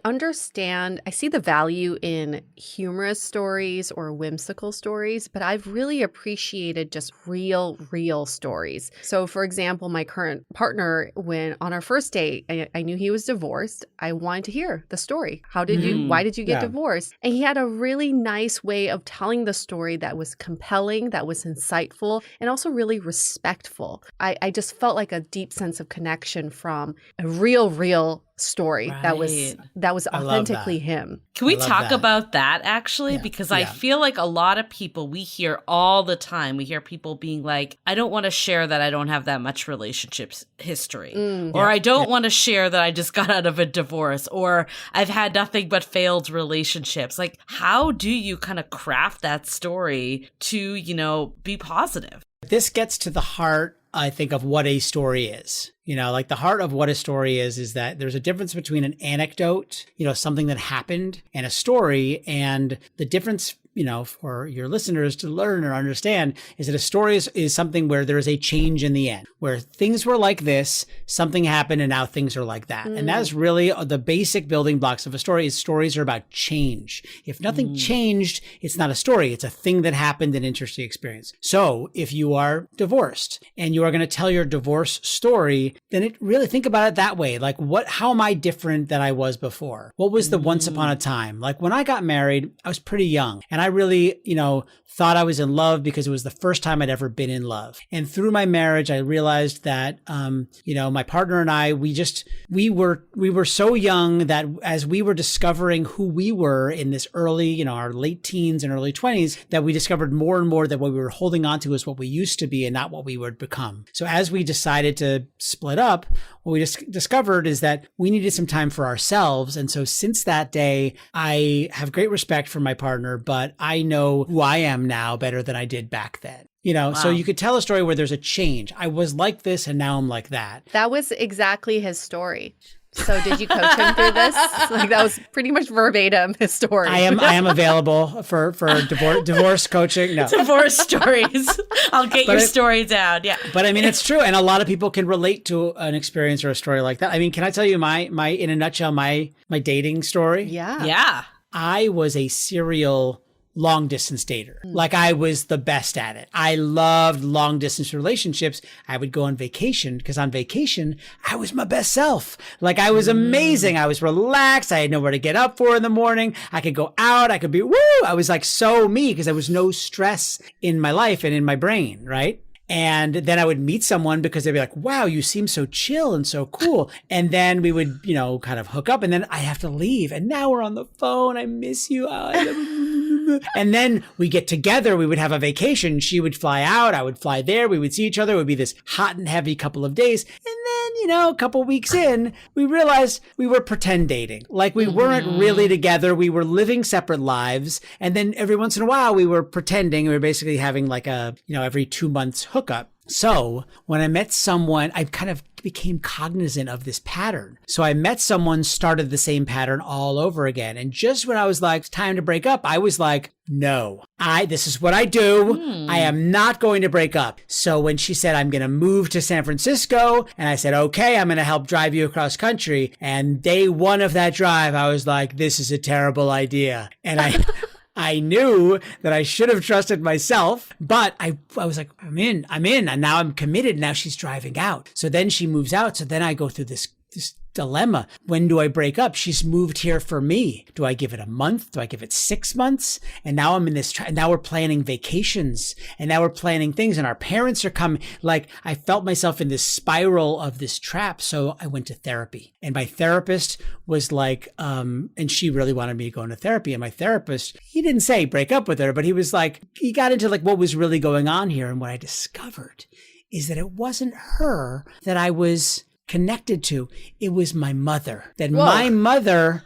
see the value in humorous stories or whimsical stories, but I've really appreciated just real stories. So for example, my current partner, when on our first date, I knew he was divorced. I wanted to hear the story. Why did you get divorced? And he had a really nice way of telling the story that was compelling, that was insightful, and also really respectful. I just felt like a deep sense of connection from a real story that was authentically him. Can we talk about that actually? Because I feel like a lot of people, we hear all the time, we hear people being like, I don't want to share that I don't have that much relationships history, or I don't want to share that I just got out of a divorce, or I've had nothing but failed relationships. Like, how do you kind of craft that story to, you know, be positive? This gets to the heart, I think, of what a story is. You know, like the heart of what a story is that there's a difference between an anecdote, you know, something that happened, and a story. And the difference, you know, for your listeners to learn or understand is that a story is something where there is a change in the end, where things were like this, something happened, and now things are like that. And that's really the basic building blocks of a story. Is stories are about change. If nothing changed, it's not a story. It's a thing that happened, an interesting experience. So if you are divorced and you are going to tell your divorce story, then it really think about it that way. Like, how am I different than I was before? What was the once upon a time? Like when I got married, I was pretty young, and I really, thought I was in love because it was the first time I'd ever been in love. And through my marriage, I realized that, my partner and I, we were so young that as we were discovering who we were in this early, our late teens and early 20s, that we discovered more and more that what we were holding on to was what we used to be and not what we would become. So as we decided to split up, what we just discovered is that we needed some time for ourselves. And so since that day, I have great respect for my partner, but I know who I am now better than I did back then. Wow. So you could tell a story where there's a change. I was like this and now I'm like that. That was exactly his story. So did you coach him through this? Like that was pretty much verbatim his story. I am available for divorce coaching. No. Divorce stories. I'll get your story down. Yeah. But I mean, it's true. And a lot of people can relate to an experience or a story like that. I mean, can I tell you my in a nutshell, my dating story? Yeah. Yeah. I was a serial long distance dater. Like I was the best at it. I loved long distance relationships. I would go on vacation because on vacation, I was my best self. Like I was amazing. I was relaxed. I had nowhere to get up for in the morning. I could go out. I could be woo. I was like so me because there was no stress in my life and in my brain. Right. And then I would meet someone because they'd be like, wow, you seem so chill and so cool. And then we would, kind of hook up and then I have to leave. And now we're on the phone. I miss you. And then we get together. We would have a vacation. She would fly out. I would fly there. We would see each other. It would be this hot and heavy couple of days. And then, a couple weeks in, we realized we were pretend dating. Like we weren't really together. We were living separate lives. And then every once in a while, we were pretending. We were basically having like a, every 2 months hookup. So when I met someone, I kind of became cognizant of this pattern. So I met someone, started the same pattern all over again. And just when I was like, it's time to break up, I was like, no, this is what I do. I am not going to break up. So when she said, I'm going to move to San Francisco, and I said, okay, I'm going to help drive you across country. And day one of that drive, I was like, this is a terrible idea. And I knew that I should have trusted myself, but I was like, I'm in, and now I'm committed. Now she's driving out. So then she moves out. So then I go through this dilemma. When do I break up? She's moved here for me. Do I give it a month? Do I give it 6 months? And now I'm in this, now we're planning vacations and now we're planning things and our parents are coming. Like I felt myself in this spiral of this trap. So I went to therapy and my therapist was like, and she really wanted me to go into therapy. And my therapist, he didn't say break up with her, but he was like, he got into like what was really going on here. And what I discovered is that it wasn't her that I was connected to. It was my mother. That my mother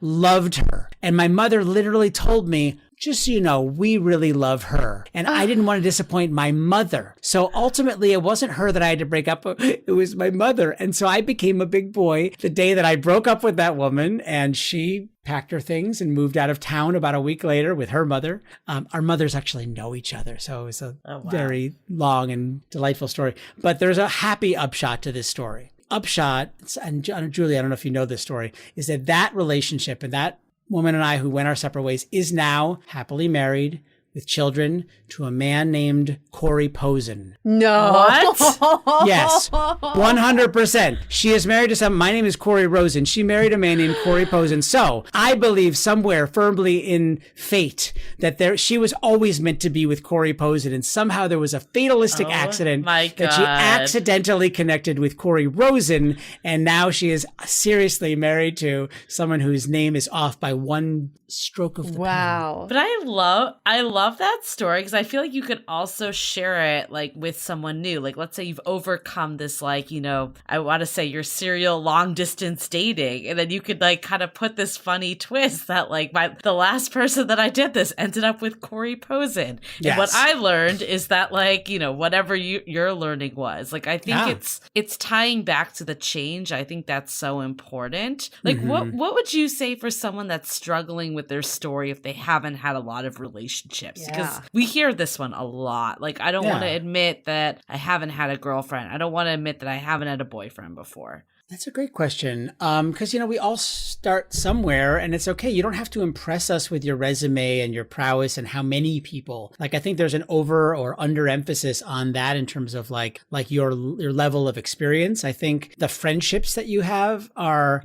loved her. And my mother literally told me, just so you know, we really love her. And I didn't want to disappoint my mother. So ultimately, it wasn't her that I had to break up with. It was my mother. And so I became a big boy the day that I broke up with that woman. And she packed her things and moved out of town about a week later with her mother. Our mothers actually know each other. So it was a very long and delightful story. But there's a happy upshot to this story. Upshot, and Julie, I don't know if you know this story, is that relationship and that woman and I who went our separate ways is now happily married with children to a man named Corey Rosen. No. What? Yes, 100%. She is married to my name is Corey Rosen. She married a man named Corey Rosen. So I believe somewhere firmly in fate that she was always meant to be with Corey Rosen. And somehow there was a fatalistic accident that she accidentally connected with Corey Rosen. And now she is seriously married to someone whose name is off by one stroke of the pen. Wow. But I love that story because I feel like you could also share it like with someone new. Like let's say you've overcome this like, I want to say your serial long distance dating, and then you could like kind of put this funny twist that like the last person that I did this ended up with Corey Rosen. Yes. And what I learned is that like, whatever your learning was, like I think it's tying back to the change. I think that's so important. Like what would you say for someone that's struggling with their story if they haven't had a lot of relationships? Because we hear this one a lot. Like, I don't want to admit that I haven't had a girlfriend. I don't want to admit that I haven't had a boyfriend before. That's a great question. Because, we all start somewhere and it's okay. You don't have to impress us with your resume and your prowess and how many people. Like, I think there's an over or under emphasis on that in terms of like your level of experience. I think the friendships that you have are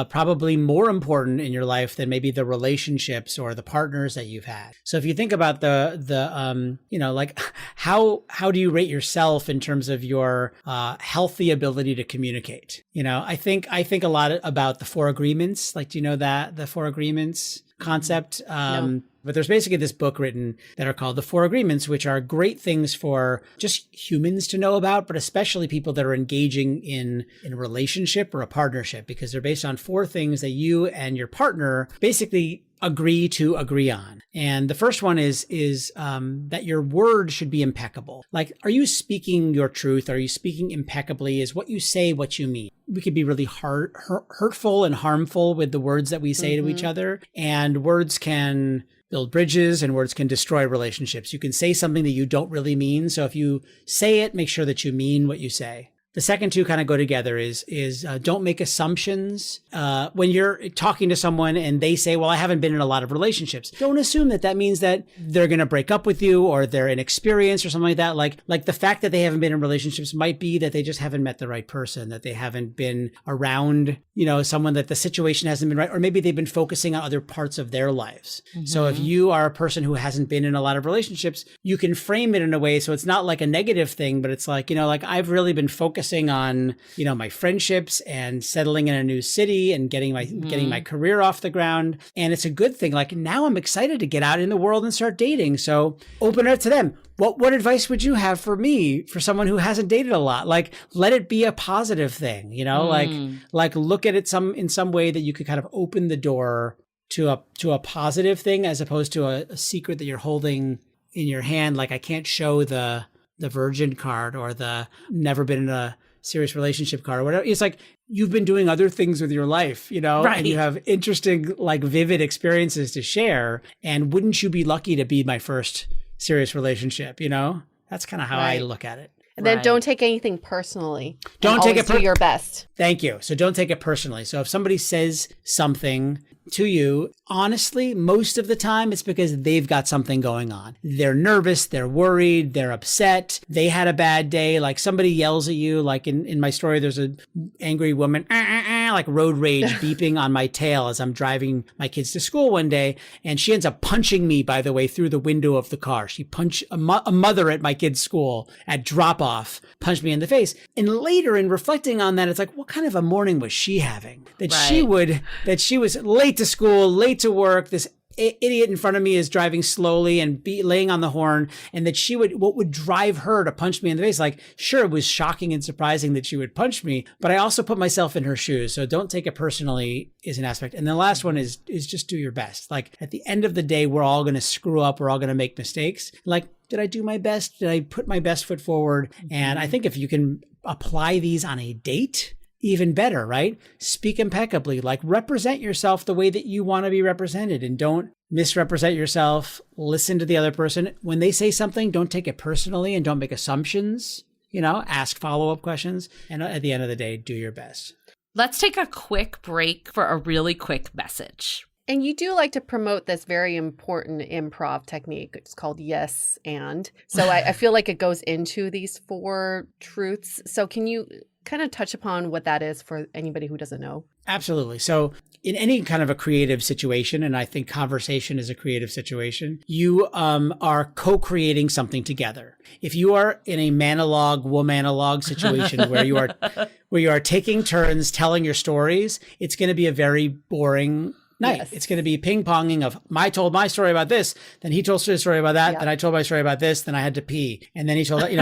probably more important in your life than maybe the relationships or the partners that you've had. So if you think about like how do you rate yourself in terms of your healthy ability to communicate? I think a lot about the 4 agreements. Like, do you know the 4 agreements concept? No. But there's basically this book written that are called the 4 agreements, which are great things for just humans to know about, but especially people that are engaging in a relationship or a partnership, because they're based on 4 things that you and your partner basically agree on. And the first one is that your word should be impeccable. Like, are you speaking your truth? Are you speaking impeccably? Is what you say what you mean? We could be really hurtful and harmful with the words that we say to each other. And words can build bridges and words can destroy relationships. You can say something that you don't really mean. So if you say it, make sure that you mean what you say. The second 2 kind of go together is don't make assumptions. When you're talking to someone and they say, well, I haven't been in a lot of relationships, don't assume that means that they're going to break up with you or they're inexperienced or something like that. Like the fact that they haven't been in relationships might be that they just haven't met the right person, that they haven't been around, someone that the situation hasn't been right, or maybe they've been focusing on other parts of their lives. So if you are a person who hasn't been in a lot of relationships, you can frame it in a way so it's not like a negative thing, but it's like, like I've really been focusing on, my friendships and settling in a new city and getting my career off the ground. And it's a good thing. Like, now I'm excited to get out in the world and start dating. So open it up to them. What advice would you have for me, for someone who hasn't dated a lot? Like, let it be a positive thing, like look at it in some way that you could kind of open the door to a positive thing, as opposed to a secret that you're holding in your hand. Like, I can't show the virgin card or the never been in a serious relationship card or whatever. It's like, you've been doing other things with your life, right. And you have interesting, like, vivid experiences to share. And wouldn't you be lucky to be my first serious relationship? That's kind of how I look at it. And then don't take anything personally. Don't take it do your best. Thank you. So don't take it personally. So if somebody says something to you, honestly, most of the time it's because they've got something going on. They're nervous, they're worried, they're upset, they had a bad day. Like, somebody yells at you, like in my story, there's an angry woman, like road rage beeping on my tail as I'm driving my kids to school one day. And she ends up punching me, by the way, through the window of the car. She punched a mother at my kid's school at drop off, punched me in the face. And later, in reflecting on that, it's like, what kind of a morning was she having? That she was late to school, late to work. This idiot in front of me is driving slowly and laying on the horn, and that what would drive her to punch me in the face? Like, sure, it was shocking and surprising that she would punch me, but I also put myself in her shoes. So don't take it personally is an aspect. And the last one is just do your best. Like, at the end of the day, we're all going to screw up. We're all going to make mistakes. Like, did I do my best? Did I put my best foot forward? And I think if you can apply these on a date, even better, right? Speak impeccably, like, represent yourself the way that you want to be represented, and don't misrepresent yourself. Listen to the other person. When they say something, don't take it personally and don't make assumptions, ask follow-up questions. And at the end of the day, do your best. Let's take a quick break for a really quick message. And you do like to promote this very important improv technique. It's called yes and. So I feel like it goes into these 4 truths. So can you kind of touch upon what that is for anybody who doesn't know? Absolutely. So in any kind of a creative situation, and I think conversation is a creative situation, you are co-creating something together. If you are in a man-alog, woman-alog situation where you are taking turns telling your stories, it's going to be a very boring night. Yes. It's going to be ping-ponging of, I told my story about this, then he told his story about that, then I told my story about this, then I had to pee, and then he told that,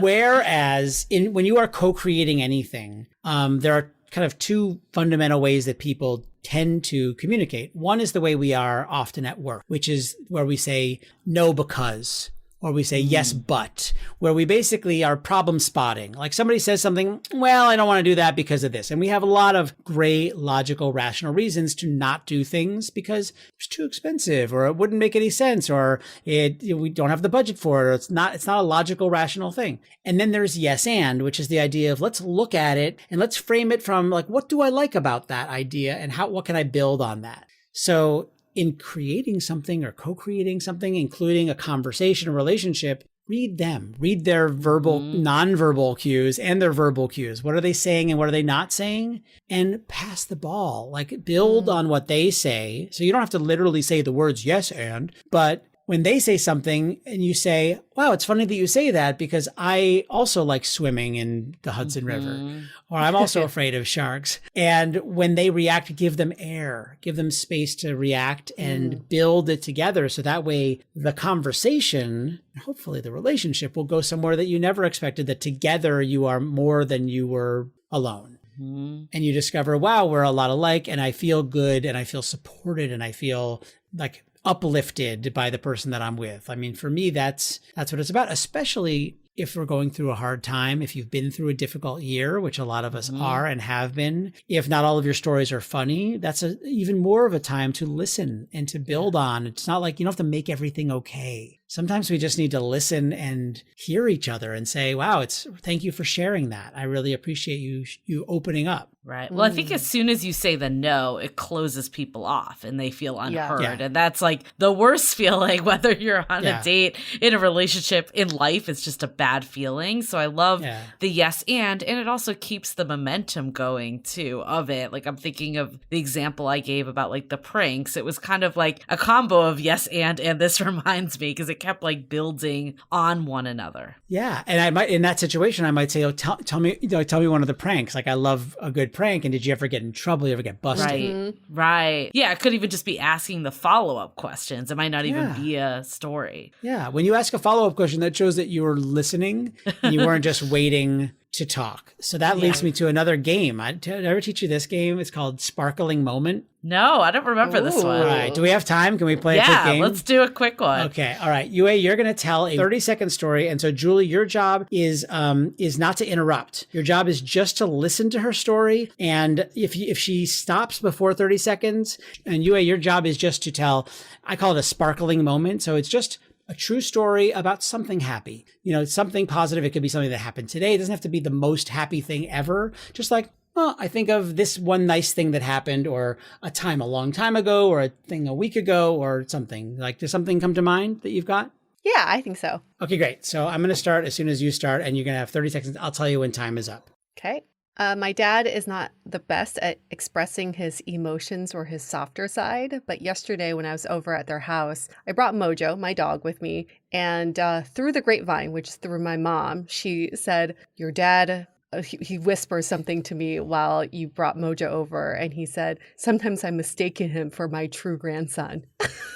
Whereas when you are co-creating anything, there are kind of 2 fundamental ways that people tend to communicate. One is the way we are often at work, which is where we say no because, or we say yes, but, where we basically are problem spotting. Like somebody says something, well, I don't want to do that because of this. And we have a lot of great, logical, rational reasons to not do things because it's too expensive, or it wouldn't make any sense, or we don't have the budget for it, or it's not a logical, rational thing. And then there's yes and, which is the idea of let's look at it and let's frame it from like, what do I like about that idea and what can I build on that? So in creating something or co-creating something, including a conversation, a relationship, read them, read their verbal, nonverbal cues and their verbal cues. What are they saying and what are they not saying? And pass the ball, like build on what they say. So you don't have to literally say the words yes and, but when they say something and you say, wow, it's funny that you say that because I also like swimming in the Hudson River, or I'm also afraid of sharks. And when they react, give them air, give them space to react and build it together. So that way the conversation, hopefully the relationship will go somewhere that you never expected, that together you are more than you were alone. And you discover, wow, we're a lot alike and I feel good and I feel supported and I feel like uplifted by the person that I'm with. I mean, for me, that's what it's about, especially if we're going through a hard time, if you've been through a difficult year, which a lot of us are and have been. If not all of your stories are funny, that's even more of a time to listen and to build on. It's not like you don't have to make everything okay. Sometimes we just need to listen and hear each other and say, wow, thank you for sharing that. I really appreciate you opening up. Right. Well, I think as soon as you say the no, it closes people off and they feel unheard. Yeah. And that's like the worst feeling, whether you're on a date, in a relationship, in life, it's just a bad feeling. So I love the yes and it also keeps the momentum going too of it. Like I'm thinking of the example I gave about like the pranks. It was kind of like a combo of yes and this reminds me because it kept like building on one another. Yeah. And I might, in that situation, I might say, oh, tell me one of the pranks. Like I love a good prank. And did you ever get in trouble? You ever get busted? Right. Yeah. It could even just be asking the follow-up questions. It might not even be a story. Yeah. When you ask a follow-up question, that shows that you were listening and you weren't just waiting to talk. So that leads me to another game. Did I ever teach you this game? It's called Sparkling Moment. No, I don't remember this one. All right. Do we have time? Can we play a quick game? Yeah, let's do a quick one. Okay. All right. Yue, you're going to tell a 30-second story. And so, Julie, your job is not to interrupt. Your job is just to listen to her story. And if she stops before 30 seconds, and Yue, your job is just to tell, I call it a sparkling moment. So it's just a true story about something happy, something positive. It could be something that happened today. It doesn't have to be the most happy thing ever. Just like, oh, I think of this one nice thing that happened, or a time a long time ago, or a thing a week ago, or something. Like, does something come to mind that you've got? Yeah, I think so. Okay, great. So I'm going to start as soon as you start, and you're going to have 30 seconds. I'll tell you when time is up. Okay. My dad is not the best at expressing his emotions or his softer side, but yesterday when I was over at their house, I brought Mojo, my dog, with me, and through the grapevine, which is through my mom, she said, your dad, he whispers something to me while you brought Mojo over, and he said, sometimes I mistaken him for my true grandson.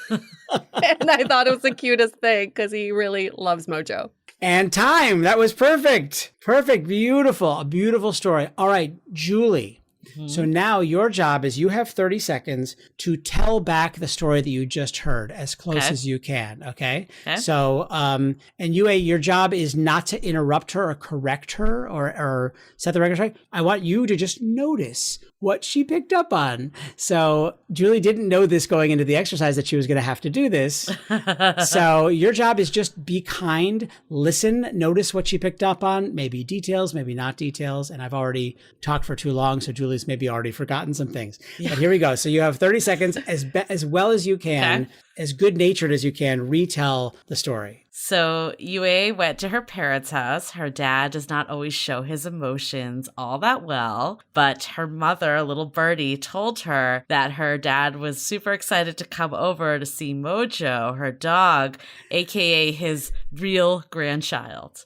And I thought it was the cutest thing because he really loves Mojo. And time. That was perfect. Perfect. Beautiful. A beautiful story. All right, Julie. So now your job is you have 30 seconds to tell back the story that you just heard as close as you can. Okay. So, and Yue, your job is not to interrupt her or correct her or set the record straight. I want you to just notice what she picked up on. So Julie didn't know this going into the exercise that she was going to have to do this. So your job is just be kind, listen, notice what she picked up on, maybe details, maybe not details. And I've already talked for too long, so Julie's maybe already forgotten some things. But here we go. So you have 30 seconds as well as you can, as good-natured as you can, retell the story. So Yue went to her parents' house. Her dad does not always show his emotions all that well, but her mother, little birdie, told her that her dad was super excited to come over to see Mojo, her dog, aka his real grandchild.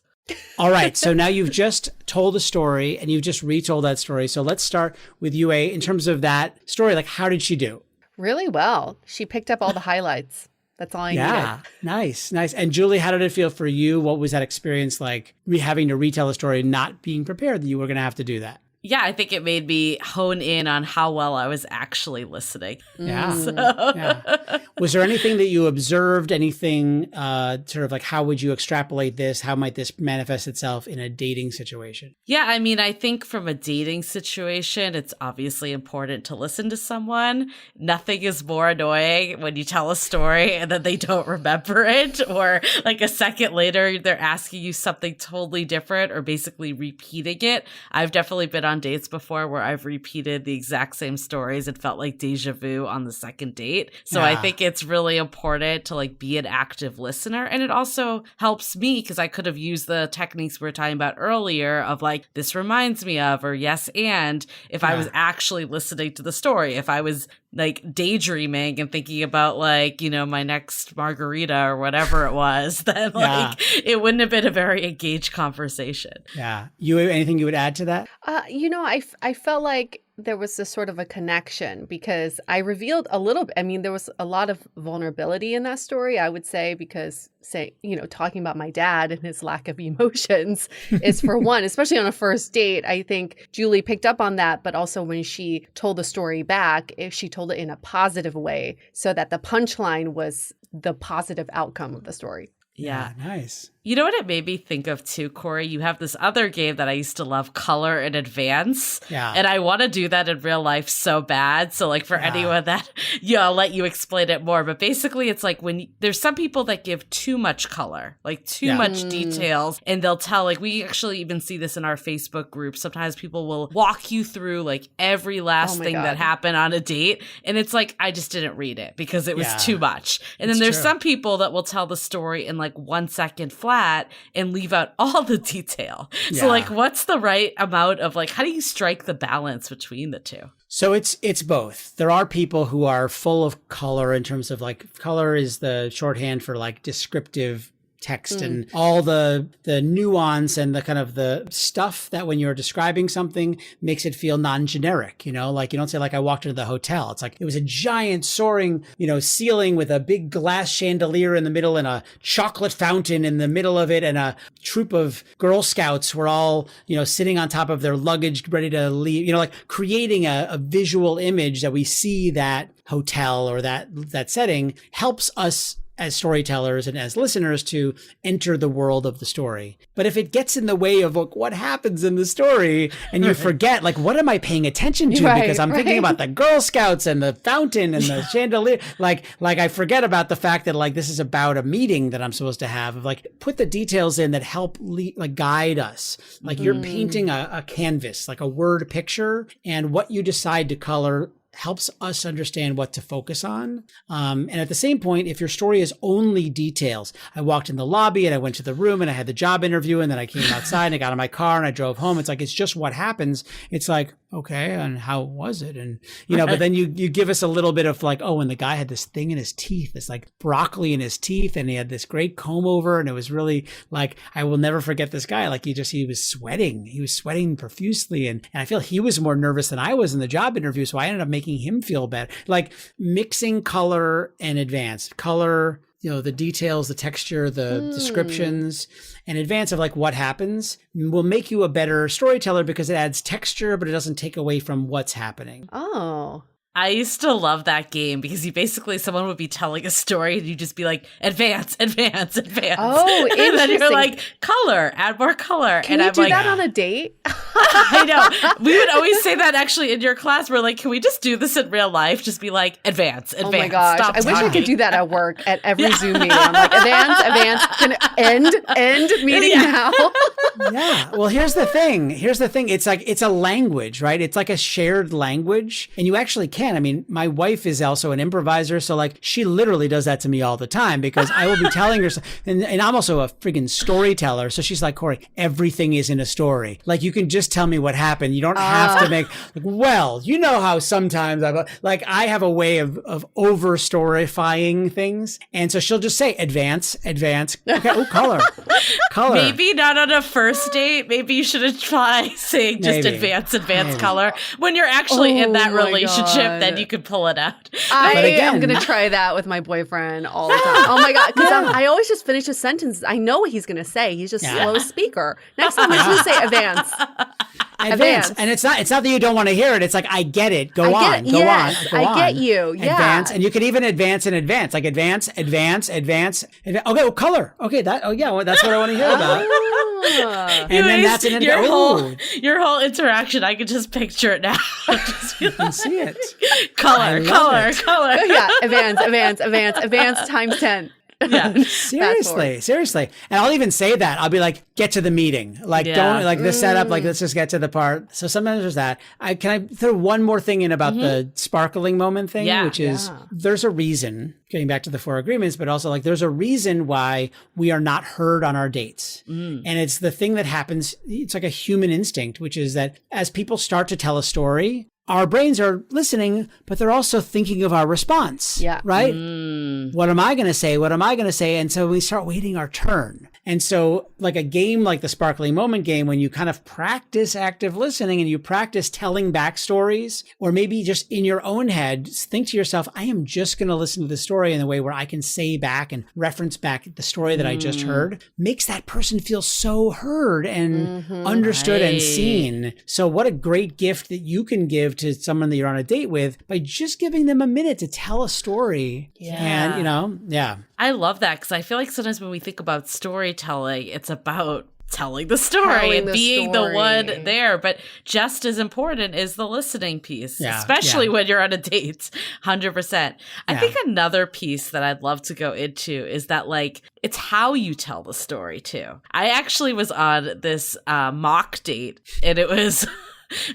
All right. So now you've just told a story and you've just retold that story. So let's start with Yue in terms of that story. Like, how did she do? Really well. She picked up all the highlights. That's all I needed. Yeah, nice. And Julie, how did it feel for you? What was that experience like, having to retell a story, not being prepared that you were going to have to do that? Yeah, I think it made me hone in on how well I was actually listening. Yeah. So. Yeah. Was there anything that you observed, anything sort of like, how would you extrapolate this? How might this manifest itself in a dating situation? Yeah, I mean, I think from a dating situation, it's obviously important to listen to someone. Nothing is more annoying when you tell a story and then they don't remember it, or like a second later, they're asking you something totally different or basically repeating it. I've definitely been on dates before where I've repeated the exact same stories and felt like deja vu on the second date. So I think it's really important to like be an active listener. And it also helps me because I could have used the techniques we were talking about earlier of like, this reminds me of, or yes, and if I was actually listening to the story, if I was like daydreaming and thinking about like, you know, my next margarita or whatever it was, then like it wouldn't have been a very engaged conversation. Yeah. Anything you would add to that? I felt like there was this sort of a connection because I revealed a little bit. I mean, there was a lot of vulnerability in that story, I would say, because talking about my dad and his lack of emotions is for one, especially on a first date. I think Julie picked up on that, but also when she told the story back, if she told it in a positive way so that the punchline was the positive outcome of the story. Yeah. Nice. You know what it made me think of too, Corey? You have this other game that I used to love, Color in Advance. Yeah. And I want to do that in real life so bad. So like for anyone that, I'll let you explain it more. But basically it's like when there's some people that give too much color, like too much details. And they'll tell, like we actually even see this in our Facebook group. Sometimes people will walk you through like every last thing that happened on a date. And it's like, I just didn't read it because it was too much. And then there's some people that will tell the story in like 1 second flat and leave out all the detail. So like, what's the right amount of like, how do you strike the balance between the two? So it's both. There are people who are full of color in terms of like, color is the shorthand for like descriptive text and all the nuance and the kind of the stuff that when you're describing something makes it feel non-generic, like you don't say like I walked into the hotel. It's like it was a giant soaring, ceiling with a big glass chandelier in the middle and a chocolate fountain in the middle of it. And a troop of Girl Scouts were all, sitting on top of their luggage, ready to leave, like creating a visual image that we see that hotel or that setting helps us as storytellers and as listeners to enter the world of the story. But if it gets in the way of what happens in the story and you forget, like, what am I paying attention to? Because I'm thinking about the Girl Scouts and the fountain and the chandelier. Like I forget about the fact that like, this is about a meeting that I'm supposed to have. Like put the details in that help guide us. Like you're painting a canvas, like a word picture, and what you decide to color helps us understand what to focus on. And at the same point, if your story is only details, I walked in the lobby and I went to the room and I had the job interview and then I came outside and I got in my car and I drove home. It's like, it's just what happens. It's like, okay, and how was it? And, but then you give us a little bit of like, oh, and the guy had this thing in his teeth, this like broccoli in his teeth, and he had this great comb over, and it was really like, I will never forget this guy. Like he was sweating profusely. And I feel he was more nervous than I was in the job interview. So I ended up making him feel better. Like mixing color and advanced color, the details, the texture, the descriptions, and advance of like what happens will make you a better storyteller because it adds texture, but it doesn't take away from what's happening. Oh. I used to love that game because someone would be telling a story and you'd just be like, advance. Oh, and interesting. then you're like, color, add more color. Can you do that on a date? I know. We would always say that actually in your class. We're like, can we just do this in real life? Just be like, advance. Oh my gosh. I wish I could do that at work at every Zoom meeting. I'm like, advance. Can end meeting now. Yeah. Well, here's the thing. It's like, it's a language, right? It's like a shared language, and you actually can. I mean, my wife is also an improviser. So like she literally does that to me all the time because I will be telling her, and I'm also a friggin' storyteller. So she's like, Corey, everything is in a story. Like you can just tell me what happened. You don't have to make, how sometimes I have a way of over storyfying things. And so she'll just say advance. Okay. Oh, color. Maybe not on a first date. Maybe you should try saying just advance color when you're actually in that relationship. Then you could pull it out. I'm going to try that with my boyfriend all the time. Oh my God. Because I always just finish a sentence. I know what he's going to say. He's just slow speaker. Next time he's going to say advance. Advance. And it's not that you don't want to hear it. It's like, I get it. Go on. I get you. Yeah. Advance. And you can even advance and advance. Like advance. Okay, well, color. Okay, that's what I want to hear about. And then that's an your whole interaction. I could just picture it now. You can see it. Color. Oh, yeah. Advance times 10. Yeah. Seriously. And I'll even say that. I'll be like, get to the meeting. Like, don't, like the setup, like, let's just get to the part. So sometimes there's that. Can I throw one more thing in about the sparkling moment thing, which is there's a reason, getting back to the 4 agreements, but also like there's a reason why we are not heard on our dates. And it's the thing that happens. It's like a human instinct, which is that as people start to tell a story, our brains are listening, but they're also thinking of our response. Yeah. Right? What am I going to say? And so we start waiting our turn. And so like a game like the Sparkling Moment game, when you kind of practice active listening and you practice telling backstories, or maybe just in your own head, think to yourself, I am just going to listen to the story in a way where I can say back and reference back the story that I just heard, makes that person feel so heard and understood and seen. So what a great gift that you can give to someone that you're on a date with by just giving them a minute to tell a story. And, I love that, because I feel like sometimes when we think about storytelling, it's about telling the story and being the one there. But just as important is the listening piece, especially when you're on a date. 100%. I think another piece that I'd love to go into is that, like, it's how you tell the story too. I actually was on this mock date, and it was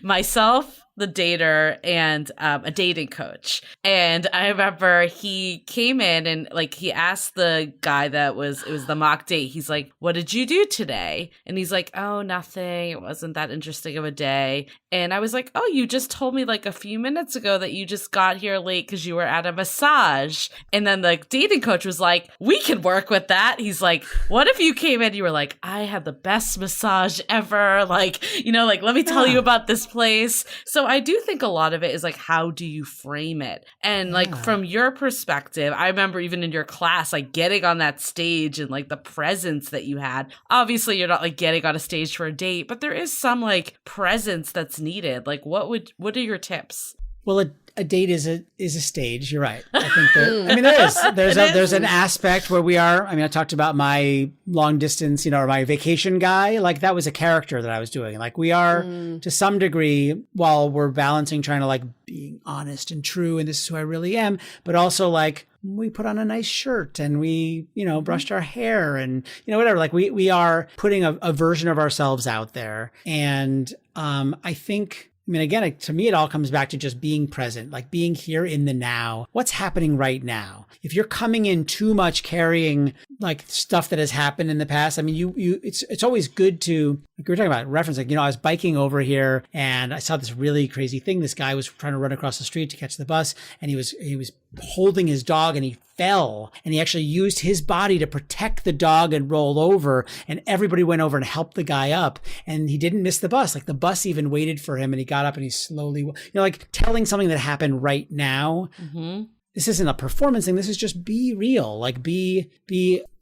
myself, the dater, and a dating coach. And I remember he came in and like he asked the guy it was the mock date. He's like, what did you do today? And he's like, oh, nothing. It wasn't that interesting of a day. And I was like, oh, you just told me like a few minutes ago that you just got here late because you were at a massage. And then the dating coach was like, we can work with that. He's like, what if you came in, you were like, I had the best massage ever. Like, like, let me tell you about this place. So I do think a lot of it is like, how do you frame it? And like from your perspective, I remember even in your class, like getting on that stage and like the presence that you had. Obviously, you're not like getting on a stage for a date, but there is some like presence that's needed. Like, what are your tips? Well, a date is a stage. You're right. I think that, I mean, there's an aspect where we are. I mean, I talked about my long distance, or my vacation guy. Like that was a character that I was doing. Like we are to some degree, while we're balancing, trying to like being honest and true, and this is who I really am, but also like we put on a nice shirt and we, brushed our hair and, whatever. Like we are putting a version of ourselves out there. And I think, again, to me, it all comes back to just being present, like being here in the now. What's happening right now? If you're coming in too much carrying like stuff that has happened in the past, I mean, it's always good to, like we were talking about reference, like, I was biking over here and I saw this really crazy thing. This guy was trying to run across the street to catch the bus, and he was holding his dog and he fell, and he actually used his body to protect the dog and roll over, and everybody went over and helped the guy up, and he didn't miss the bus. Like the bus even waited for him, and he got up and he slowly, like telling something that happened right now. This isn't a performance thing. This is just be real, like be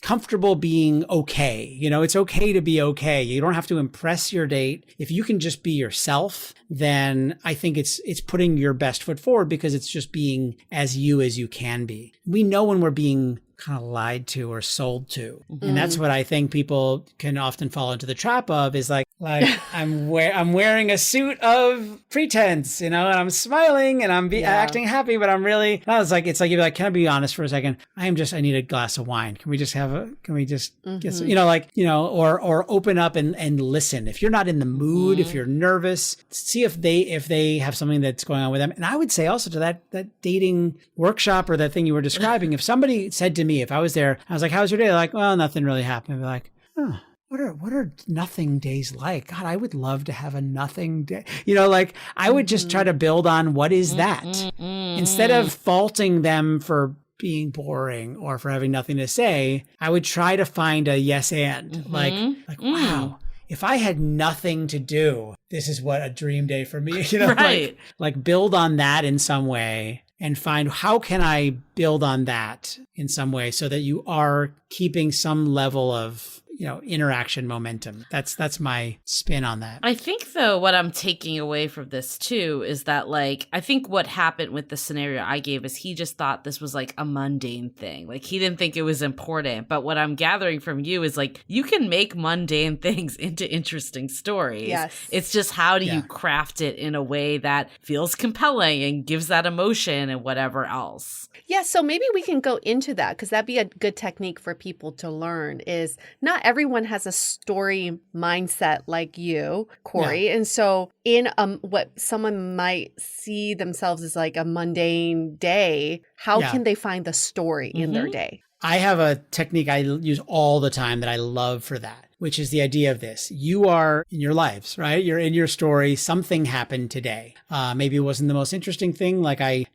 comfortable being okay. It's okay to be okay. You don't have to impress your date. If you can just be yourself, then I think it's putting your best foot forward, because it's just being as you can be. We know when we're being kind of lied to or sold to. And that's what I think people can often fall into the trap of, is like I'm wearing a suit of pretense, and I'm smiling and I'm acting happy, but I'm really, it's like you're like, can I be honest for a second? I need a glass of wine. Can we just get some, or open up and listen. If you're not in the mood, if you're nervous, see if they have something that's going on with them. And I would say also to that dating workshop or that thing you were describing, if somebody said to me, if I was there, I was like, how's your day? They're like, well, nothing really happened. I'd be like, oh, what are nothing days like? God, I would love to have a nothing day. Like I would just try to build on what is that instead of faulting them for being boring or for having nothing to say. I would try to find a yes and like wow, if I had nothing to do, this is what a dream day for me. Right. like build on that in some way. And find, how can I build on that in some way so that you are keeping some level of, interaction momentum. That's my spin on that. I think though, what I'm taking away from this too is that like, I think what happened with the scenario I gave is he just thought this was like a mundane thing. Like he didn't think it was important. But what I'm gathering from you is like, you can make mundane things into interesting stories. Yes. It's just how do you craft it in a way that feels compelling and gives that emotion and whatever else. Yeah, so maybe we can go into that because that'd be a good technique for people to learn is not everyone has a story mindset like you, Corey. Yeah. And so in what someone might see themselves as like a mundane day, how can they find the story in their day? I have a technique I use all the time that I love for that, which is the idea of this. You are in your lives, right? You're in your story. Something happened today. Maybe it wasn't the most interesting thing. Like I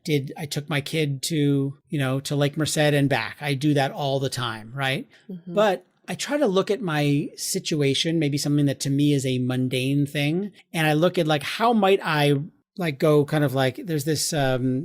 took my kid to Lake Merced and back. I do that all the time, right? Mm-hmm. But I try to look at my situation, maybe something that to me is a mundane thing. And I look at like, how might I like go kind of like, there's this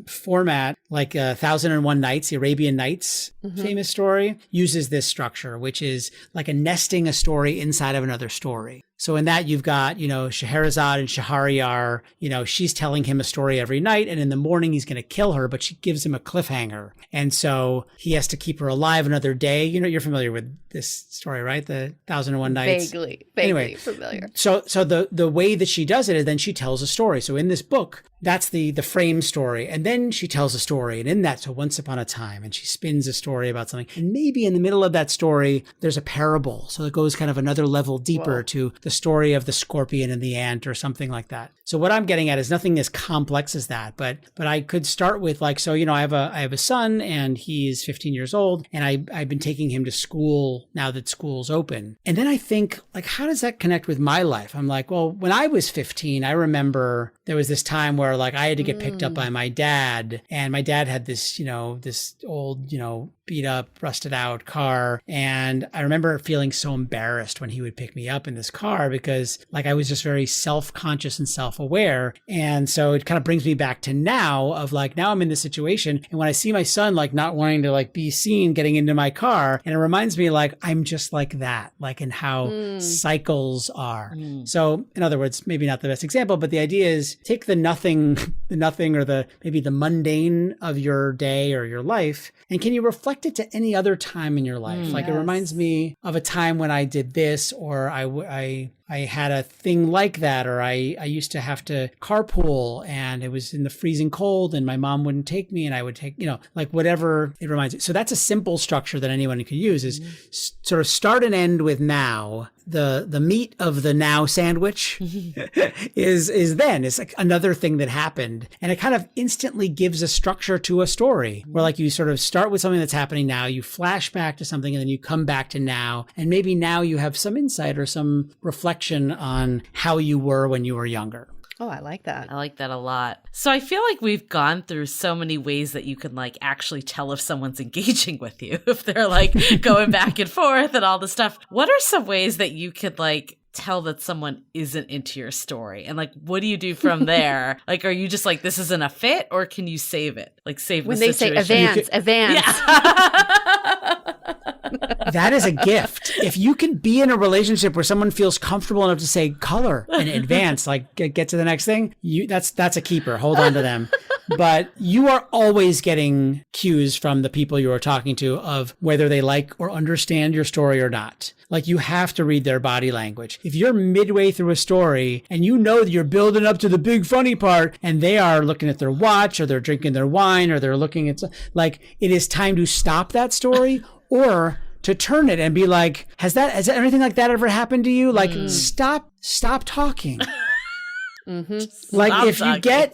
format like 1001 Nights, the Arabian Nights famous story, uses this structure, which is like a nesting a story inside of another story. So in that you've got, Scheherazade and Shahryar, she's telling him a story every night and in the morning he's going to kill her, but she gives him a cliffhanger. And so he has to keep her alive another day. You're familiar with this story, right? The 1001 Nights. Vaguely familiar. So the way that she does it is then she tells a story. So in this book, that's the frame story. And then she tells a story. And in that, so once upon a time, and she spins a story about something. And maybe in the middle of that story, there's a parable. So it goes kind of another level deeper to the story of the scorpion and the ant or something like that. So what I'm getting at is nothing as complex as that. But I could start with like, so, I have a son and he's 15 years old. And I've been taking him to school now that school's open. And then I think like, how does that connect with my life? I'm like, well, when I was 15, I remember there was this time where like I had to get picked up by my dad, and my dad had this, this old, beat up, rusted out car. And I remember feeling so embarrassed when he would pick me up in this car because like I was just very self-conscious and self-aware. And so it kind of brings me back to now of like, now I'm in this situation. And when I see my son like not wanting to like be seen getting into my car, and it reminds me like I'm just like that, like in how cycles are. So in other words, maybe not the best example, but the idea is take the nothing or maybe the mundane of your day or your life, and can you reflect it to any other time in your life? Like it reminds me of a time when I did this, or I had a thing like that, or I used to have to carpool and it was in the freezing cold and my mom wouldn't take me and I would take, like whatever it reminds me. So that's a simple structure that anyone can use is sort of start and end with now. The meat of the now sandwich is then it's like another thing that happened, and it kind of instantly gives a structure to a story where like you sort of start with something that's happening now, you flash back to something, and then you come back to now, and maybe now you have some insight or some reflection on how you were when you were younger. Oh, I like that. I like that a lot. So I feel like we've gone through so many ways that you can like actually tell if someone's engaging with you, if they're like going back and forth and all this stuff. What are some ways that you could like tell that someone isn't into your story? And like, what do you do from there? Like, are you just like, this isn't a fit, or can you save it? Like save when the they situation. Say advance. Yeah. That is a gift. If you can be in a relationship where someone feels comfortable enough to say color in advance, like get to the next thing, that's a keeper. Hold on to them. But you are always getting cues from the people you are talking to of whether they like or understand your story or not. Like you have to read their body language. If you're midway through a story and you know that you're building up to the big funny part and they are looking at their watch or they're drinking their wine or they're looking at like it is time to stop that story or to turn it and be like, has anything like that ever happened to you? Like stop talking. Like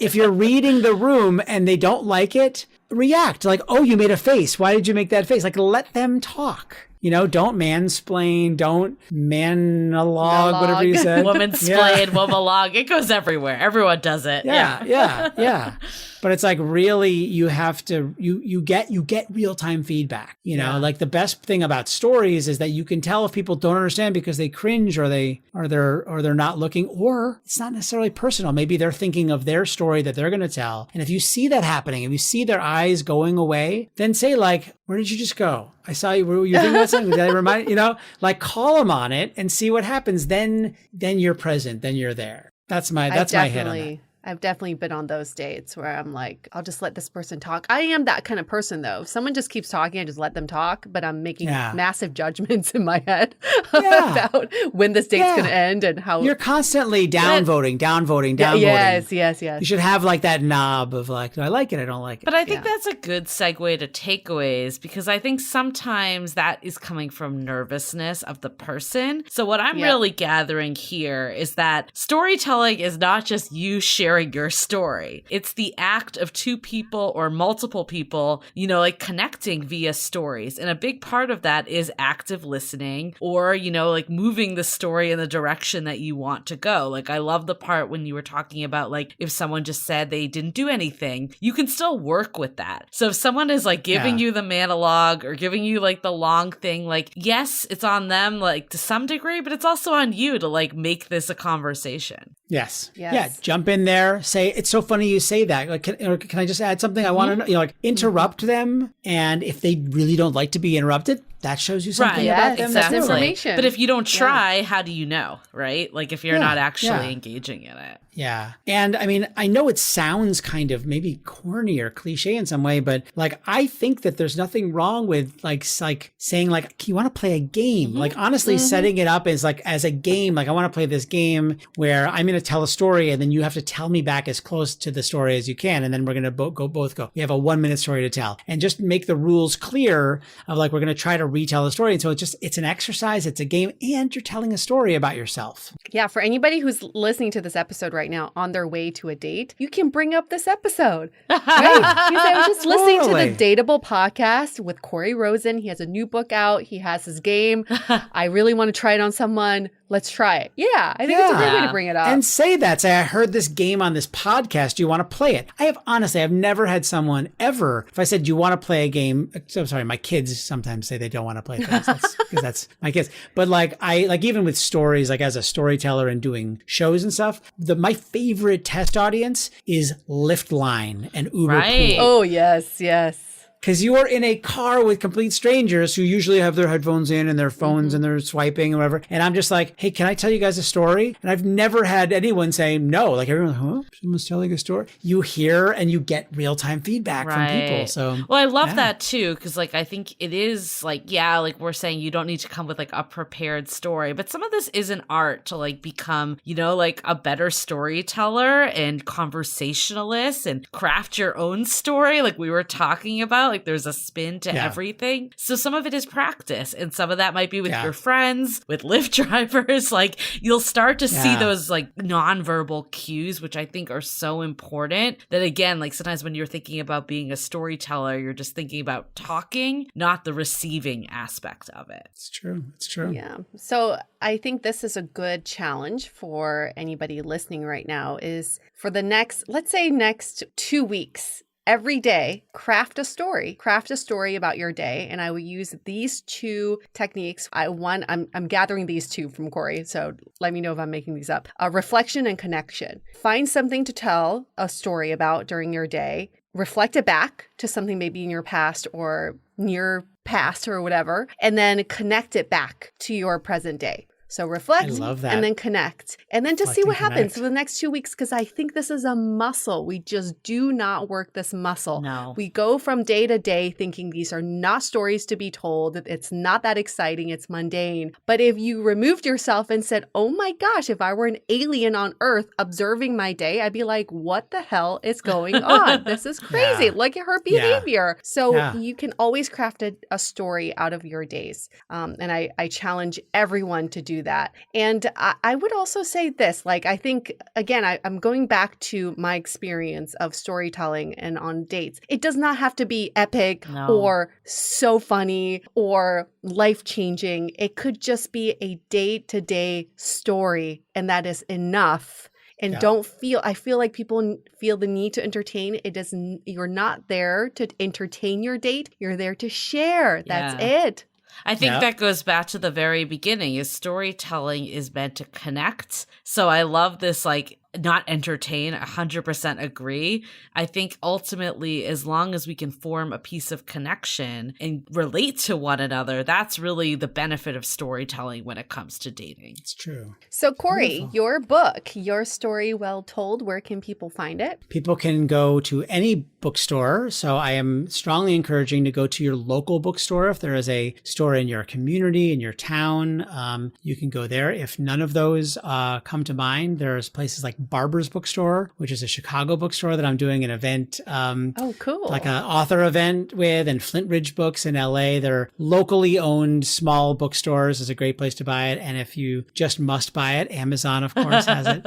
if you're reading the room and they don't like it, react like, oh, you made a face. Why did you make that face? Like let them talk. Don't mansplain, don't monologue, whatever you said. Womansplain, womalog. It goes everywhere. Everyone does it. Yeah. But it's like really you have to you get real-time feedback. You know, like the best thing about stories is that you can tell if people don't understand because they cringe or they're not looking, or it's not necessarily personal. Maybe they're thinking of their story that they're going to tell. And if you see that happening, if you see their eyes going away, then say like, where did you just go? I saw you. Were you thinking about something? Did I remind you know? Like call them on it and see what happens. Then you're present. Then you're there. That's my hit on that. I've definitely been on those dates where I'm like, I'll just let this person talk. I am that kind of person, though. If someone just keeps talking, I just let them talk. But I'm making massive judgments in my head about when this date's going to end and how. You're constantly downvoting. Yes. You should have like that knob of like, do I like it? I don't like it. But I think that's a good segue to takeaways, because I think sometimes that is coming from nervousness of the person. So what I'm really gathering here is that storytelling is not just you sharing your story. It's the act of two people or multiple people, you know, like connecting via stories. And a big part of that is active listening or, you know, like moving the story in the direction that you want to go. Like I love the part when you were talking about like if someone just said they didn't do anything, you can still work with that. So if someone is like giving you the monologue or giving you like the long thing, like yes, it's on them like to some degree, but it's also on you to like make this a conversation. Yes. Yeah. Jump in there. Say, it's so funny you say that. Like, can I just add something? I want to know, you know, like interrupt them. And if they really don't like to be interrupted, that shows you something about them. Exactly. That's information. But if you don't try, how do you know? Right? Like if you're not actually engaging in it. Yeah. And I mean, I know it sounds kind of maybe corny or cliche in some way, but like, I think that there's nothing wrong with like saying like, you want to play a game? Like honestly, setting it up as like, as a game, like I want to play this game where I'm going to tell a story and then you have to tell me back as close to the story as you can. And then we're going to both go, we have a 1 minute story to tell, and just make the rules clear of like, we're going to try to retell the story. And so it's an exercise, it's a game, and you're telling a story about yourself. Yeah. For anybody who's listening to this episode right now on their way to a date, you can bring up this episode. Right? I was just listening to the DATEABLE podcast with Corey Rosen. He has a new book out. He has his game. I really want to try it on someone. Let's try it. Yeah, I think it's a great way to bring it up. And say that. Say, I heard this game on this podcast. Do you want to play it? I've never had someone ever, if I said, do you want to play a game? So sorry, my kids sometimes say they don't want to play things. Because that's my kids. But like, even with stories, like as a storyteller and doing shows and stuff, my favorite test audience is Lyft Line and Uber Pool. Oh, yes. Because you are in a car with complete strangers who usually have their headphones in and their phones and they're swiping or whatever. And I'm just like, hey, can I tell you guys a story? And I've never had anyone say no. Like everyone's like, huh? Someone's telling a story? You hear and you get real-time feedback from people. So, well, I love that too. Because like, I think it is like, like we're saying you don't need to come with like a prepared story. But some of this is an art to like become, you know, like a better storyteller and conversationalist and craft your own story. Like we were talking about. Like there's a spin to everything. So some of it is practice, and some of that might be with your friends, with Lyft drivers. Like you'll start to see those like nonverbal cues, which I think are so important. That again, like sometimes when you're thinking about being a storyteller, you're just thinking about talking, not the receiving aspect of it. It's true. Yeah. So I think this is a good challenge for anybody listening right now is for the next 2 weeks. Every day, craft a story about your day. And I will use these two techniques. I'm gathering these two from Corey, so let me know if I'm making these up. Reflection and connection. Find something to tell a story about during your day. Reflect it back to something maybe in your past or near past or whatever, and then connect it back to your present day. So reflect and then connect and then just see what happens for the next 2 weeks. Because I think this is a muscle. We just do not work this muscle. No. We go from day to day thinking these are not stories to be told. It's not that exciting. It's mundane. But if you removed yourself and said, oh my gosh, if I were an alien on Earth observing my day, I'd be like, what the hell is going on? This is crazy. Look at her behavior. So you can always craft a story out of your days. And I challenge everyone to do that. And I would also say this, like, I think, again, I'm going back to my experience of storytelling and on dates. It does not have to be epic or so funny or life-changing. It could just be a day-to-day story, and that is enough And Yeah. I feel like people feel the need to entertain. You're not there to entertain your date. You're there to share. That's it. I think that goes back to the very beginning is storytelling is meant to connect. So I love this, like, not entertain, 100% agree. I think ultimately, as long as we can form a piece of connection and relate to one another, that's really the benefit of storytelling when it comes to dating. It's true. So Corey, Beautiful. your book, Your Story Well Told, where can people find it? People can go to any bookstore. So I am strongly encouraging to go to your local bookstore. If there is a store in your community, in your town, you can go there. If none of those come to mind, there's places like Barber's Bookstore, which is a Chicago bookstore that I'm doing an event, Oh, cool. like an author event with, and Flint Ridge Books in LA. They're locally owned small bookstores. Is a great place to buy it. And if you just must buy it, Amazon, of course, has it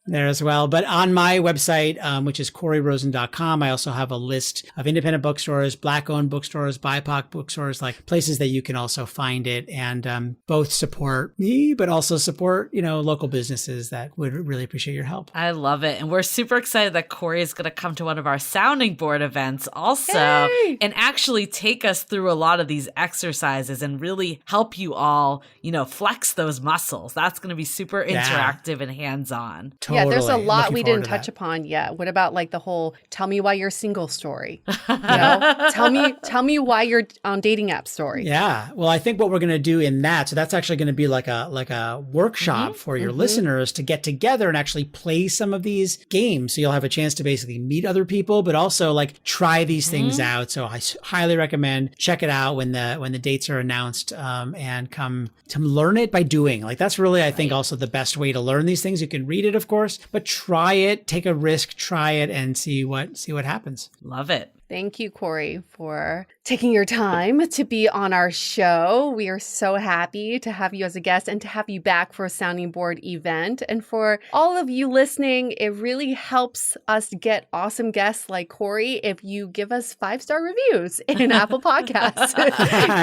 there as well. But on my website, which is CoreyRosen.com, I also have a list of independent bookstores, Black-owned bookstores, BIPOC bookstores, like places that you can also find it and both support me, but also support, local businesses that would really appreciate your help. I love it. And we're super excited that Corey is going to come to one of our sounding board events also and actually take us through a lot of these exercises and really help you all, flex those muscles. That's going to be super interactive and hands-on. Yeah, there's a Totally. lot Looking we forward didn't to touch that. upon yet. What about like the whole "tell me why you're single" story? Tell me why you're on dating app story. Yeah. Well, I think what we're going to do in that, so that's actually going to be like a workshop for your listeners to get together and actually play some of these games. So you'll have a chance to basically meet other people, but also like try these things out. So I highly recommend check it out when the dates are announced, and come to learn it by doing. Like that's really, I think, also the best way to learn these things. You can read it, of course, but try it, take a risk, try it, and see what happens. Love it. Thank you, Corey, for taking your time to be on our show. We are so happy to have you as a guest and to have you back for a sounding board event. And for all of you listening, it really helps us get awesome guests like Corey if you give us 5-star reviews in Apple Podcasts.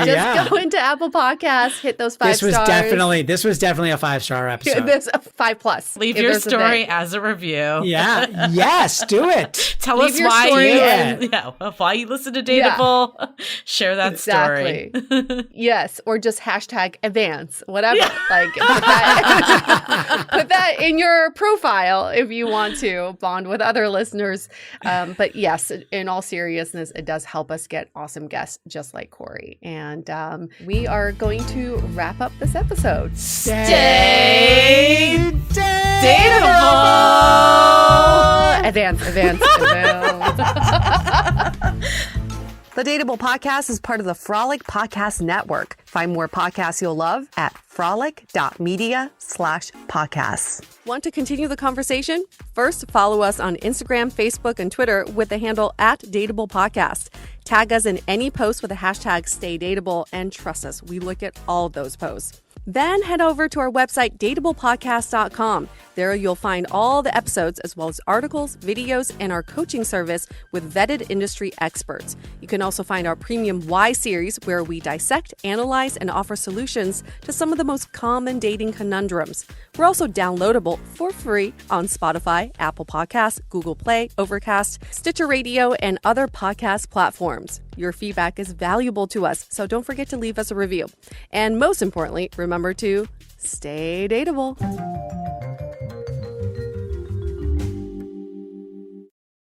Just go into Apple Podcasts, hit those 5 stars. This was definitely a 5-star episode. There's a 5+. Leave your story as a review. Yeah. Yes. Do it. Tell Leave us your why story why you listen to Dateable. Share that story. Yes, or just hashtag advance, whatever. Like put that in your profile if you want to bond with other listeners. But yes, in all seriousness, it does help us get awesome guests just like Corey. And we are going to wrap up this episode. Stay dateable. Advance. The Dateable Podcast is part of the Frolic Podcast Network. Find more podcasts you'll love at frolic.media/podcasts. Want to continue the conversation? First, follow us on Instagram, Facebook, and Twitter with the handle @Dateable Podcast. Tag us in any post with the hashtag StayDateable, and trust us, we look at all of those posts. Then head over to our website, dateablepodcast.com. There you'll find all the episodes as well as articles, videos, and our coaching service with vetted industry experts. You can also find our premium Why series where we dissect, analyze, and offer solutions to some of the most common dating conundrums. We're also downloadable for free on Spotify, Apple Podcasts, Google Play, Overcast, Stitcher Radio, and other podcast platforms. Your feedback is valuable to us, so don't forget to leave us a review. And most importantly, remember to stay dateable.